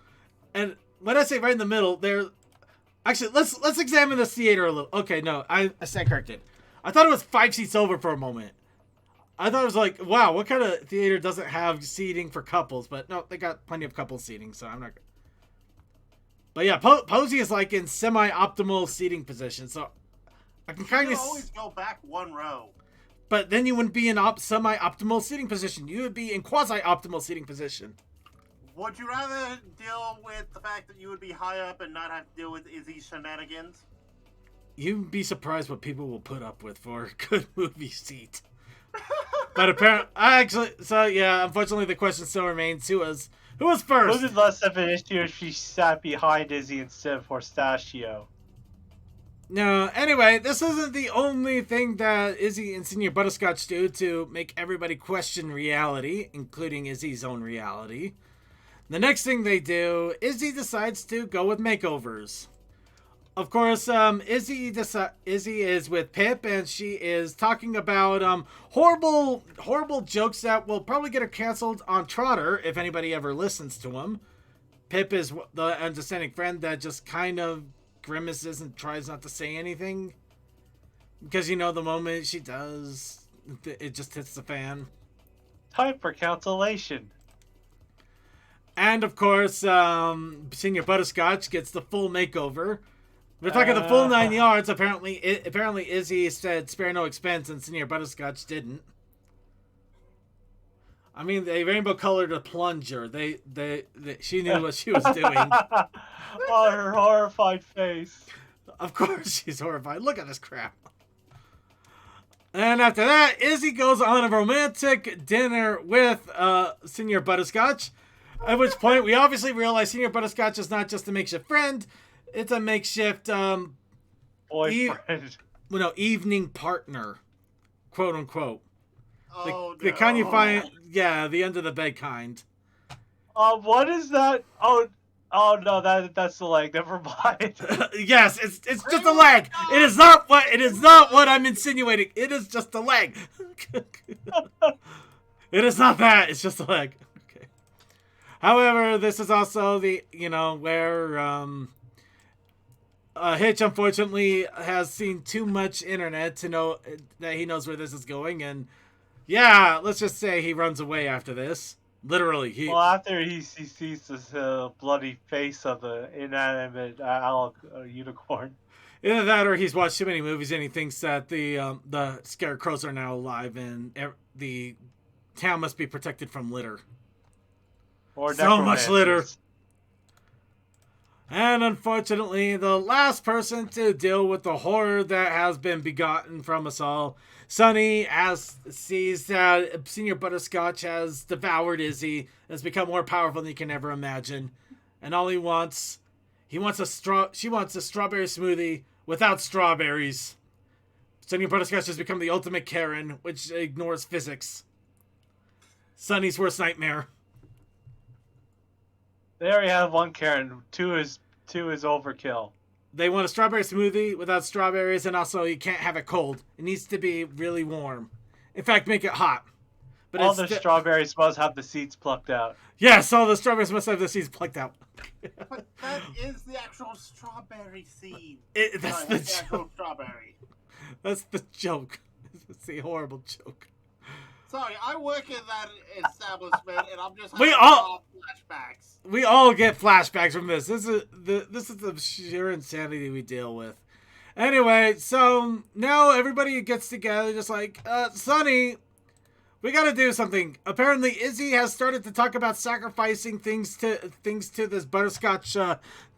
And when I say right in the middle, actually, let's examine this theater a little. Okay, no, I stand corrected. I thought it was 5 seats over for a moment. I thought it was like, wow, what kind of theater doesn't have seating for couples? But no, they got plenty of couple seating, so I'm not. But yeah, Posey is like in semi-optimal seating position, so I can kind of always go back one row. But then you wouldn't be in semi-optimal seating position. You would be in quasi-optimal seating position. Would you rather deal with the fact that you would be high up and not have to deal with Izzy's shenanigans? You'd be surprised what people will put up with for a good movie seat. But apparently, unfortunately, the question still remains: who was first? It would less of an issue if she sat behind Izzy instead of Pistachio. No, anyway, this isn't the only thing that Izzy and Senior Butterscotch do to make everybody question reality, including Izzy's own reality. The next thing they do, Izzy decides to go with makeovers. Of course, Izzy is with Pip, and she is talking about horrible jokes that will probably get her canceled on Trotter if anybody ever listens to him. Pip is the understanding friend that just kind of grimaces and tries not to say anything, because the moment she does, it just hits the fan. Time for cancellation. And of course, Senior Butterscotch gets the full makeover. We're talking the full 9 yards. Apparently Izzy said spare no expense, and Senior Butterscotch didn't. I mean, they rainbow colored a plunger. She knew what she was doing. Oh, her horrified face. Of course she's horrified. Look at this crap. And after that, Izzy goes on a romantic dinner with Senior Butterscotch. At which point, we obviously realize Senior Butterscotch is not just a makeshift friend. It's a makeshift boyfriend. evening partner, quote unquote. Oh The no. kind you find, yeah, the under the bed kind. What is that? Oh no, that's the leg. Never mind. Yes, it's just a leg. It is not what I'm insinuating. It is just a leg. It is not that. It's just a leg. Okay. However, this is also the where Hitch unfortunately has seen too much internet to know that he knows where this is going, and yeah, let's just say he runs away after this. Literally, Well, after he sees this bloody face of the inanimate unicorn. either that or he's watched too many movies and he thinks that the scarecrows are now alive and the town must be protected from litter. Or So much litter. necromancers. And unfortunately, the last person to deal with the horror that has been begotten from us all, Sunny, sees that Senior Butterscotch has devoured Izzy, has become more powerful than you can ever imagine, and all she wants a strawberry smoothie without strawberries. Senior Butterscotch has become the ultimate Karen, which ignores physics. Sunny's worst nightmare. They already have one Karen. Two is overkill. They want a strawberry smoothie without strawberries, and also you can't have it cold. It needs to be really warm. In fact, make it hot. But all the strawberries must have the seeds plucked out. Yes, all the strawberries must have the seeds plucked out. But that is the actual strawberry seed. That's the actual joke. strawberry. That's the joke. It's a horrible joke. Sorry, I work in that establishment, and I'm just We having all- flashbacks. We all get flashbacks from this. This is the sheer insanity we deal with. Anyway, so now everybody gets together, just like, Sunny, we gotta do something. Apparently, Izzy has started to talk about sacrificing things to this butterscotch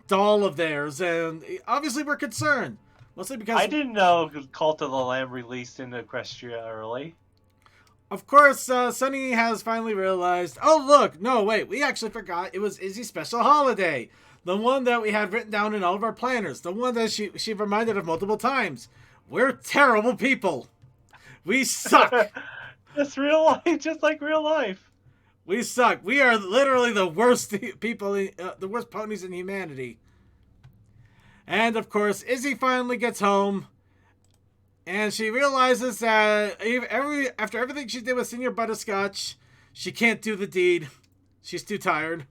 doll of theirs, and obviously we're concerned. Mostly because I didn't know Cult of the Lamb released in Equestria early. of course, Sunny has finally realized, oh look, no wait, we actually forgot it was Izzy's special holiday. The one that we had written down in all of our planners. The one that she reminded of multiple times. We're terrible people. We suck. That's real life, just like real life. We suck. We are literally the worst people, the worst ponies in humanity. And of course, Izzy finally gets home. And she realizes that after everything she did with Senior Butterscotch, she can't do the deed. She's too tired.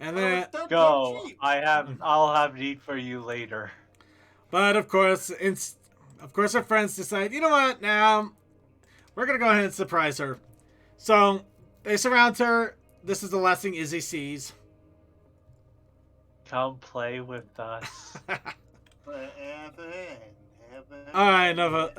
And then Go. I'll have need for you later. But of course, her friends decide, you know what? Now we're gonna go ahead and surprise her. So they surround her. This is the last thing Izzy sees. Come play with us. All right, enough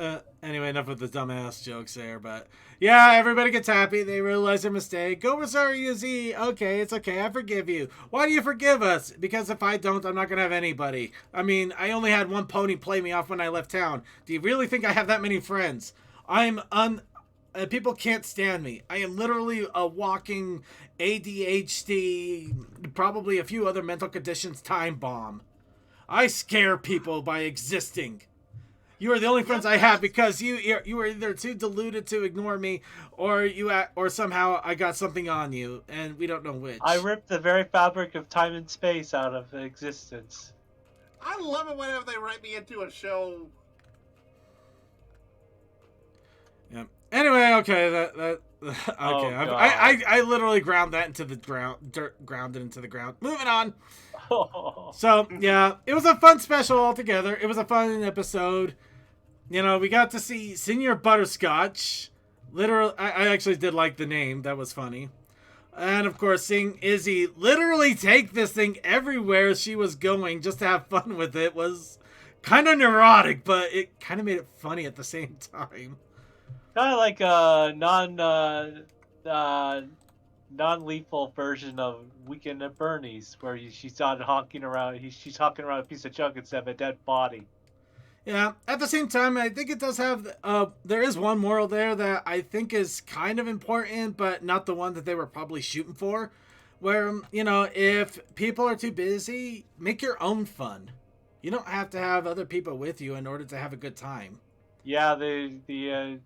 of the dumbass jokes there. But yeah, everybody gets happy. They realize their mistake. Go, we're sorry, Izzy. Okay, it's okay. I forgive you. Why do you forgive us? Because if I don't, I'm not gonna have anybody. I mean, I only had one pony play me off when I left town. Do you really think I have that many friends? People can't stand me. I am literally a walking ADHD, probably a few other mental conditions time bomb. I scare people by existing. You are the only friends I have because you are either too deluded to ignore me, or somehow I got something on you, and we don't know which. I ripped the very fabric of time and space out of existence. I love it whenever they write me into a show. Yeah. Anyway, okay, okay. I literally ground that into the grounded into the ground. Moving on. So yeah, it was a fun special altogether. It was a fun episode. You know, we got to see Senior Butterscotch. Literally, I actually did like the name. That was funny. And of course, seeing Izzy literally take this thing everywhere she was going just to have fun with it was kind of neurotic, but it kind of made it funny at the same time. Kind of like a non-lethal version of Weekend at Bernie's, where she's not honking around. She's honking around a piece of junk instead of a dead body. Yeah. At the same time, I think it does have. There is one moral there that I think is kind of important, but not the one that they were probably shooting for. Where if people are too busy, make your own fun. You don't have to have other people with you in order to have a good time. Yeah, the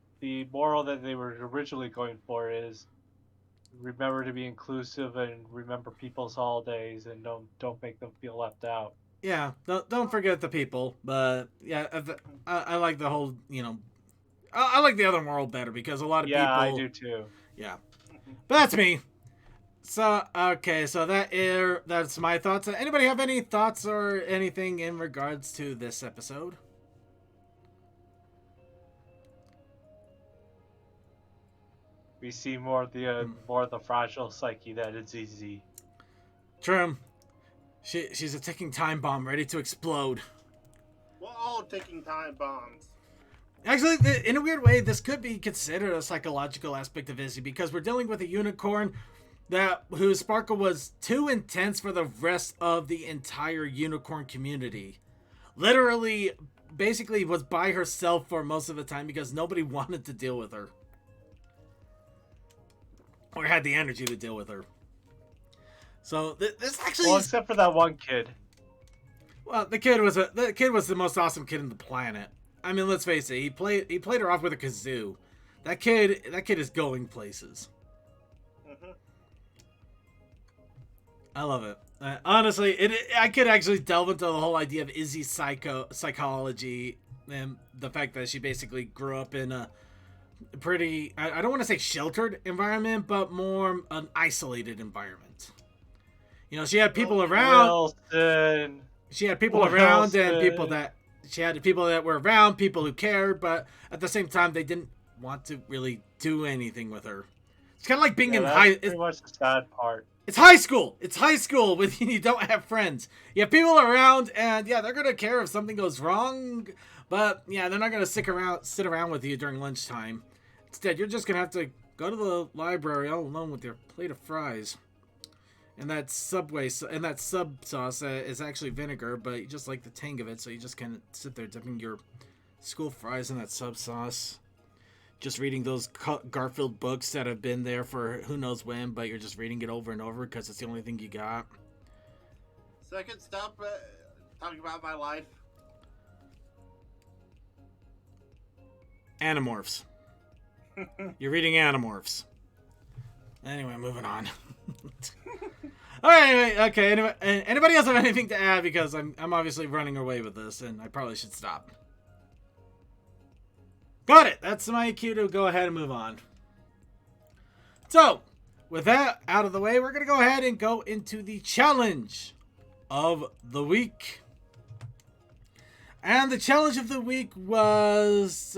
moral that they were originally going for is remember to be inclusive and remember people's holidays and don't make them feel left out. Yeah, don't forget the people. But yeah, I like the whole, I like the other world better because a lot of Yeah, I people. do too. Yeah, but that's me. So okay, so that's my thoughts. Anybody have any thoughts or anything in regards to this episode? We see more of the fragile psyche that is easy. True. She's a ticking time bomb ready to explode. We're all ticking time bombs. Actually, in a weird way, this could be considered a psychological aspect of Izzy because we're dealing with a unicorn whose sparkle was too intense for the rest of the entire unicorn community. Literally, basically was by herself for most of the time because nobody wanted to deal with her. Or had the energy to deal with her. So this actually Well, except for that one kid. Well, the kid was the most awesome kid on the planet. I mean, let's face it. He played her off with a kazoo. That kid is going places. Mm-hmm. I love it. Honestly, I could actually delve into the whole idea of Izzy's psychology and the fact that she basically grew up in a pretty, I don't want to say sheltered environment, but more an isolated environment. She had people around. Wilson. She had people around and people that she had people that were around, people who cared, but at the same time they didn't want to really do anything with her. It's kind of like being in high. That's pretty much the sad part. It's high school. It's high school with you don't have friends. You have people around, and yeah, they're gonna care if something goes wrong, but yeah, they're not gonna sit around with you during lunchtime. Instead, you're just gonna have to go to the library all alone with your plate of fries. And that sub sauce is actually vinegar, but you just like the tang of it, so you just kind of sit there dipping your school fries in that sub sauce. Just reading those Garfield books that have been there for who knows when, but you're just reading it over and over because it's the only thing you got. Second, stop talking about my life. Animorphs. You're reading Animorphs. Anyway, moving on. All right, anyway, okay. Anybody else have anything to add? Because I'm obviously running away with this, and I probably should stop. Got it. That's my cue to go ahead and move on. So, with that out of the way, we're gonna go ahead and go into the challenge of the week. And the challenge of the week was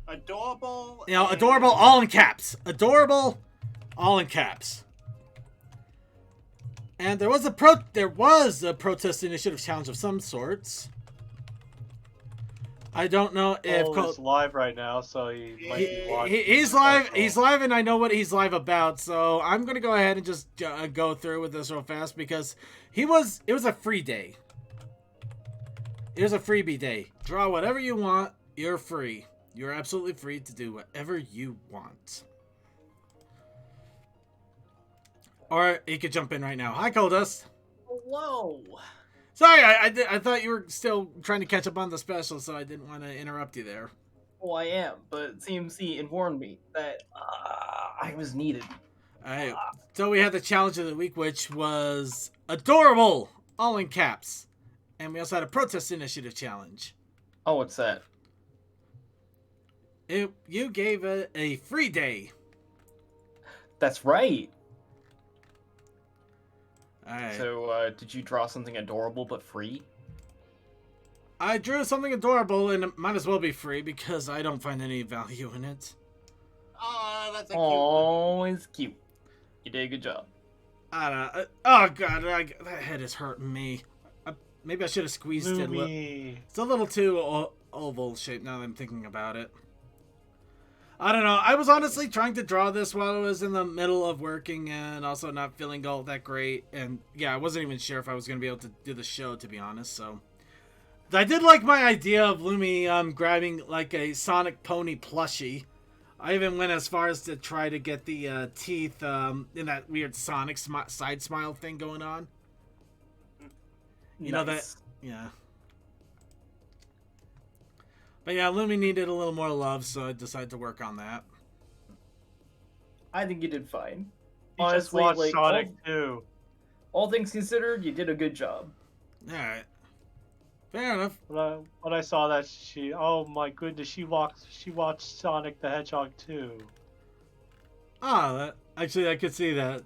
adorable. Adorable, all in caps. Adorable, all in caps. And there was a protest initiative challenge of some sorts. I don't know if Cole's live right now, so he might be watching. he's live. He's live, and I know what he's live about. So I'm gonna go ahead and just go through with this real fast because it was a free day. It was a freebie day. Draw whatever you want. You're free. You're absolutely free to do whatever you want. Or you could jump in right now. Hi, Coldust. Hello. Sorry, I thought you were still trying to catch up on the special, so I didn't want to interrupt you there. Oh, I am, but CMC informed me that I was needed. Alright, so we had the challenge of the week, which was adorable, all in caps. And we also had a protest initiative challenge. Oh, what's that? You gave it a free day. That's right. Alright. So, did you draw something adorable but free? I drew something adorable, and it might as well be free because I don't find any value in it. Oh, that's a cute Oh, it's cute. You did a good job. I don't know. Oh, God, that head is hurting me. Maybe I should have squeezed it. It's a little too oval shaped now that I'm thinking about it. I don't know. I was honestly trying to draw this while I was in the middle of working and also not feeling all that great. And yeah, I wasn't even sure if I was going to be able to do the show, to be honest. So I did like my idea of Lumi grabbing like a Sonic Pony plushie. I even went as far as to try to get the teeth in that weird Sonic side smile thing going on. You know that, Nice. yeah. But yeah, Lumi needed a little more love, so I decided to work on that. I think you did fine. You just Honestly, watched like Sonic 2. all things considered, you did a good job. All right, fair enough. When I saw that, oh my goodness, she watched Sonic the Hedgehog 2. Oh, actually, I could see that.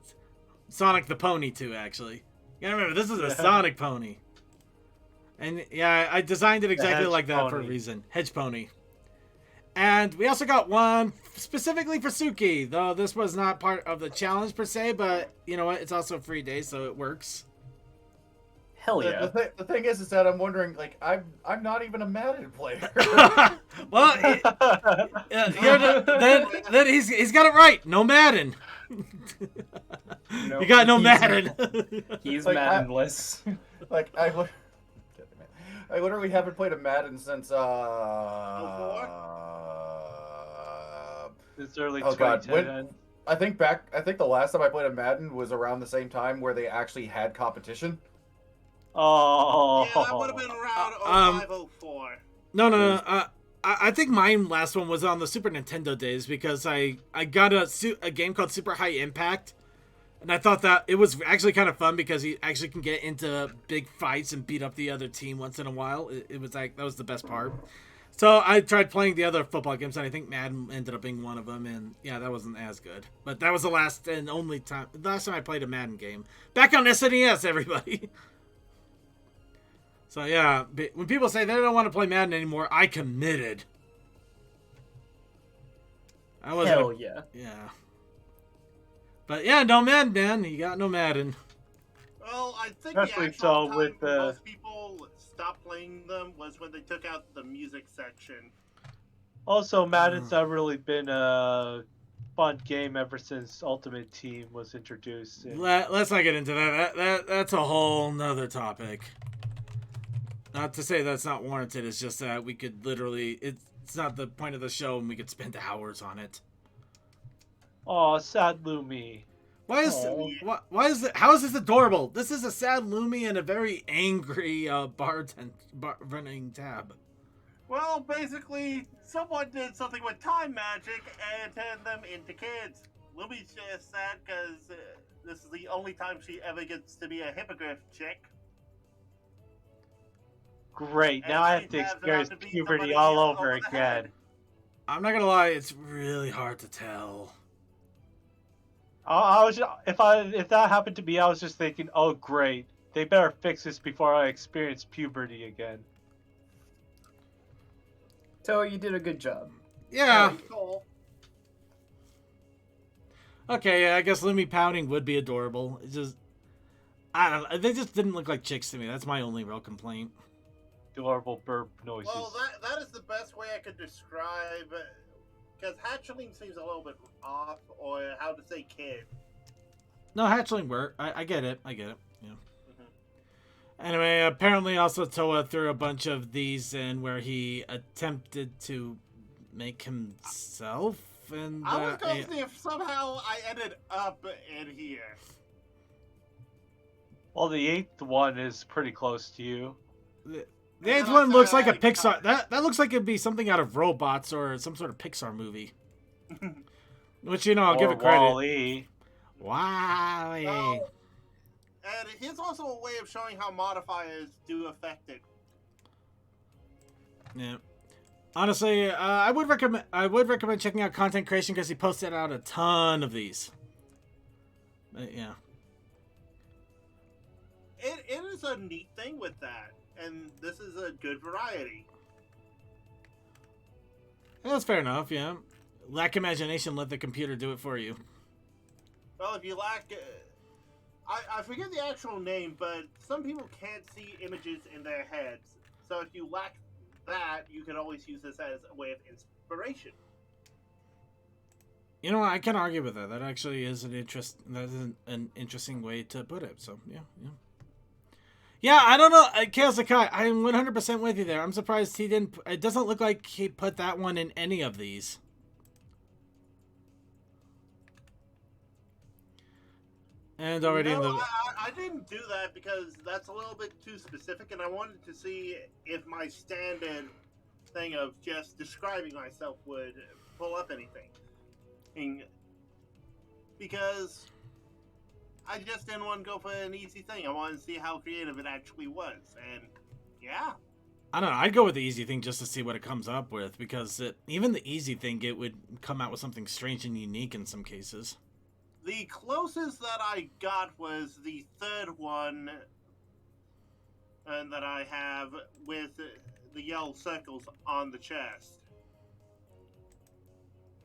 Sonic the Pony too, actually. Yeah, remember, this is a Yeah. Sonic Pony. And yeah, I designed it exactly Hedge like that for a Pony. reason. Hedge Pony. And we also got one specifically for Suki, though this was not part of the challenge per se, but you know what? It's also a free day, so it works. Hell yeah. The thing is that I'm wondering, like, I'm not even a Madden player. Well, then he's got it right. No Madden. No, you got no he's- Madden. He's Like, Maddenless. Like, I literally haven't played a Madden since It's early oh god, 2010. I think the last time I played a Madden was around the same time where they actually had competition. Oh. Yeah, that would have been around 0504. No. I think mine last one was on the Super Nintendo days because I got a game called Super High Impact, and I thought that it was actually kind of fun because you actually can get into big fights and beat up the other team once in a while. It was like that was the best part. So I tried playing the other football games, and I think Madden ended up being one of them, and yeah, that wasn't as good. But that was the last and only time I played a Madden game. Back on SNES, everybody. So yeah, when people say they don't want to play Madden anymore, I committed. I wasn't. Hell yeah. Yeah. But yeah, no Madden, man. You got no Madden. Well, I think Especially the actual so time with, most people stopped playing them was when they took out the music section. Also, Madden's not really been a fun game ever since Ultimate Team was introduced. Let's not get into that. That's a whole nother topic. Not to say that's not warranted. It's just that we could literally. It's not the point of the show, and we could spend hours on it. Oh, sad Lumi. Why is why is it? How is this adorable? This is a sad Lumi and a very angry running tab. Well, basically, someone did something with time magic and turned them into kids. Lumi's just sad because this is the only time she ever gets to be a hippogriff chick. Great. Now I have to experience puberty all over again. I'm not gonna lie, it's really hard to tell. I was if that happened to me, I was just thinking, oh great, they better fix this before I experience puberty again. So you did a good job. Yeah. Cool. Okay, yeah, I guess Lumi pouting would be adorable. It's just, I don't know. They just didn't look like chicks to me. That's my only real complaint. Adorable burp noises. Well, that is the best way I could describe, because hatchling seems a little bit off, or how to say kid. No, hatchling work. I get it. I get it. Yeah. Anyway, apparently also Toa threw a bunch of these in where he attempted to make himself. And I was going to see if somehow I ended up in here. Well, the 8th one is pretty close to you. The 8th one looks like a Pixar. That looks like it'd be something out of Robots or some sort of Pixar movie. Which, you know, I'll give it credit. Wall-E. Wall-E. Oh, and here's also a way of showing how modifiers do affect it. Yeah. Honestly, I would recommend checking out Content Creation because he posted out a ton of these. But, yeah. It is a neat thing with that, and this is a good variety. Yeah, that's fair enough, yeah. Lack imagination, let the computer do it for you. Well, if you lack... I forget the actual name, but some people can't see images in their heads. So if you lack that, you can always use this as a way of inspiration. You know what? I can't argue with that. That actually is an interesting way to put it. So, yeah. Yeah, I don't know. Chaos Sakai, I'm 100% with you there. I'm surprised he didn't... It doesn't look like he put that one in any of these. And already in No, the... I didn't do that because that's a little bit too specific, and I wanted to see if my standard thing of just describing myself would pull up anything. Because I just didn't want to go for an easy thing. I wanted to see how creative it actually was, and yeah. I don't know. I'd go with the easy thing just to see what it comes up with, because even the easy thing, it would come out with something strange and unique in some cases. The closest that I got was the third one that I have with the yellow circles on the chest.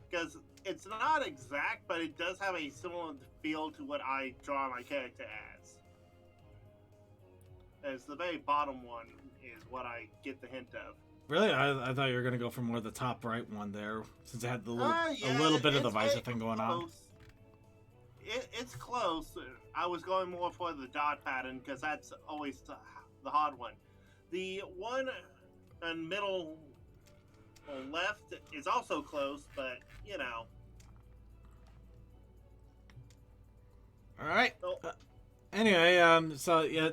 Because it's not exact, but it does have a similar feel to what I draw my character as. As the very bottom one is what I get the hint of. Really? I thought you were going to go for more the top right one there, since it had the little, Yeah, a little bit of the visor thing going on. It's close. I was going more for the dot pattern because that's always the hard one. The one in middle left is also close, but you know. All right. So, Anyway, so yeah,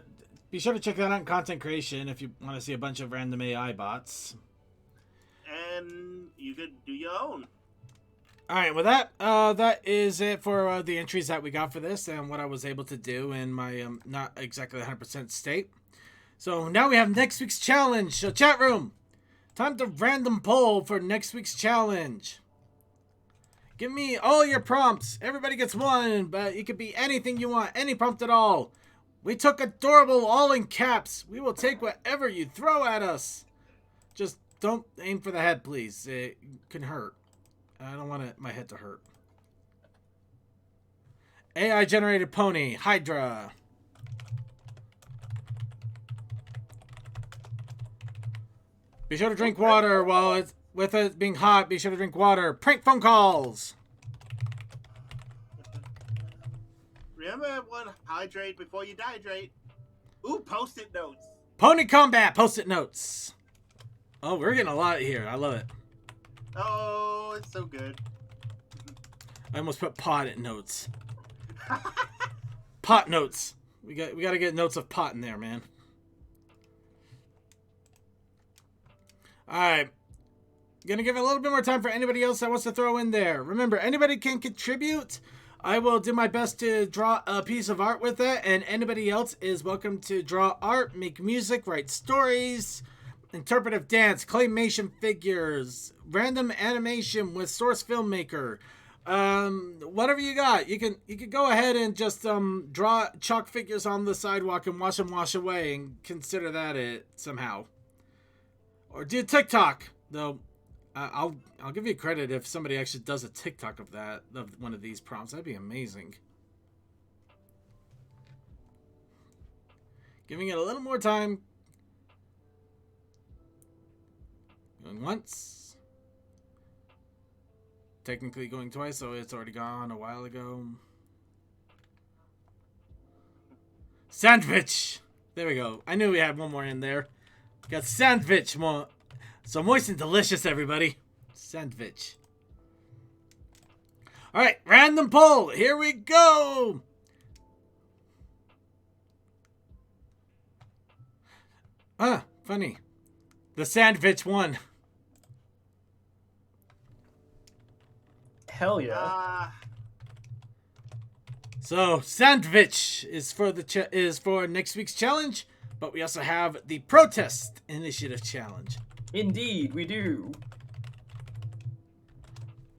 be sure to check that out in content creation if you want to see a bunch of random AI bots. and you could do your own. All right, with that, that is it for the entries that we got for this and what I was able to do in my not exactly 100% state. So now we have next week's challenge. So chat room, time to random poll for next week's challenge. Give me all your prompts. Everybody gets one, but it could be anything you want, any prompt at all. We took adorable all in caps. We will take whatever you throw at us. Just don't aim for the head, please. It can hurt. I don't want my head to hurt. AI generated pony, Hydra. Be sure to drink water while it's with it being hot. Be sure to drink water. Prank phone calls. Remember everyone, hydrate before you dehydrate. Ooh, post-it notes. Pony combat, post-it notes. Oh, we're getting a lot here. I love it. Oh, it's so good. I almost put pot notes. Pot notes. We got to get notes of pot in there, man. All right. Gonna give it a little bit more time for anybody else that wants to throw in there. Remember, anybody can contribute. I will do my best to draw a piece of art with it, and anybody else is welcome to draw art, make music, write stories, interpretive dance, claymation figures, random animation with source filmmaker. Whatever you got, you can go ahead and just draw chalk figures on the sidewalk and watch them wash away and consider that it somehow. Or do TikTok, though. I'll give you credit if somebody actually does a TikTok of one of these prompts. That'd be amazing. Giving it a little more time. Going once. Technically going twice, so it's already gone a while ago. Sandwich! There we go. I knew we had one more in there. Got sandwich more. So moist and delicious, everybody. Sandwich. Alright, random poll. Here we go. Funny. The sandwich won. Hell yeah. So sandwich is for next week's challenge, but we also have the protest initiative challenge. Indeed, we do.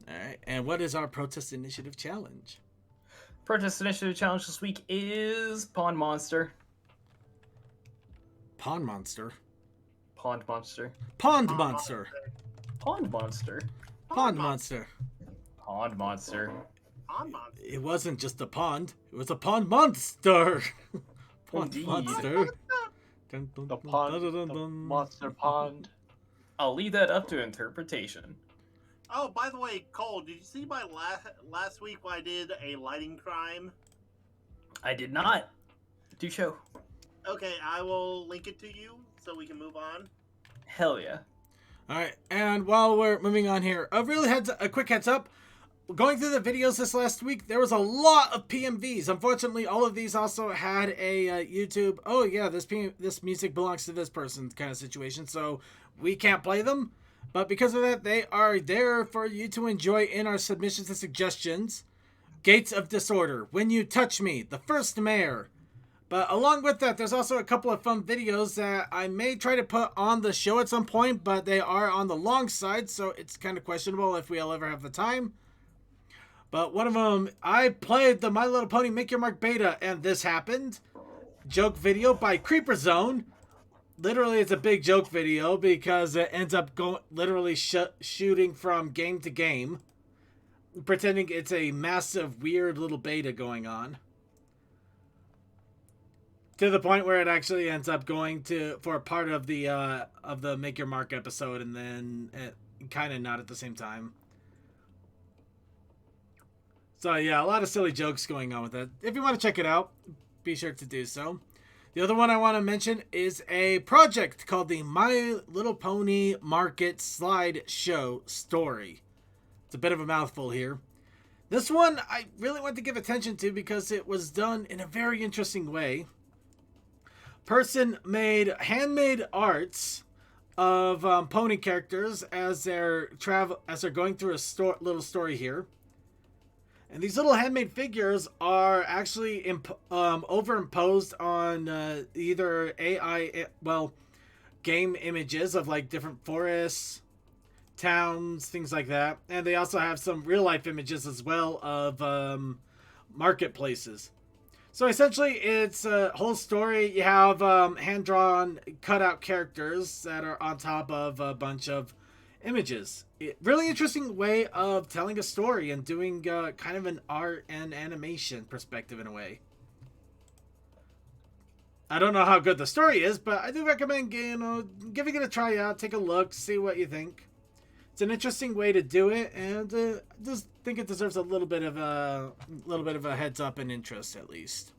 Alright, and what is our protest initiative challenge? Protest Initiative Challenge this week is Pond Monster. Pond Monster. Pond Monster. Pond Monster. Pond Monster. Pond Monster. Pond Monster. Pond monster. It wasn't just a pond. It was a pond monster. Pond Indeed. monster. The pond, the monster pond. I'll leave that up to interpretation. Oh, by the way, Cole, did you see my last week when I did a lighting crime? I did not. Do show. Okay, I will link it to you so we can move on. Hell yeah. All right, and while we're moving on here, a quick heads up. going through the videos this last week, there was a lot of PMVs. Unfortunately, all of these also had a YouTube, oh yeah, this music belongs to this person kind of situation, so we can't play them. But because of that, they are there for you to enjoy in our submissions and suggestions. Gates of Disorder, When You Touch Me, The First Mayor. But along with that, there's also a couple of fun videos that I may try to put on the show at some point, but they are on the long side, so it's kind of questionable if we'll ever have the time. But one of them, I played the My Little Pony Make Your Mark beta, and this happened. Joke video by Creeper Zone. Literally, it's a big joke video because it ends up literally shooting from game to game, pretending it's a massive, weird little beta going on. To the point where it actually ends up going for a part of the Make Your Mark episode, and then kind of not at the same time. So yeah, a lot of silly jokes going on with it. If you want to check it out, be sure to do so. The other one I want to mention is a project called the My Little Pony Market Slide Show Story. It's a bit of a mouthful here. This one I really want to give attention to because it was done in a very interesting way. Person made handmade arts of pony characters as they're going through a little story here. And these little handmade figures are actually overimposed on either AI, game images of like different forests, towns, things like that. And they also have some real life images as well of marketplaces. So essentially, it's a whole story. You have hand-drawn, cut-out characters that are on top of a bunch of images. Really interesting way of telling a story and doing kind of an art and animation perspective in a way. I don't know how good the story is, but I do recommend giving it a try out, take a look, see what you think. It's an interesting way to do it, and I just think it deserves a little bit of a heads up and interest at least.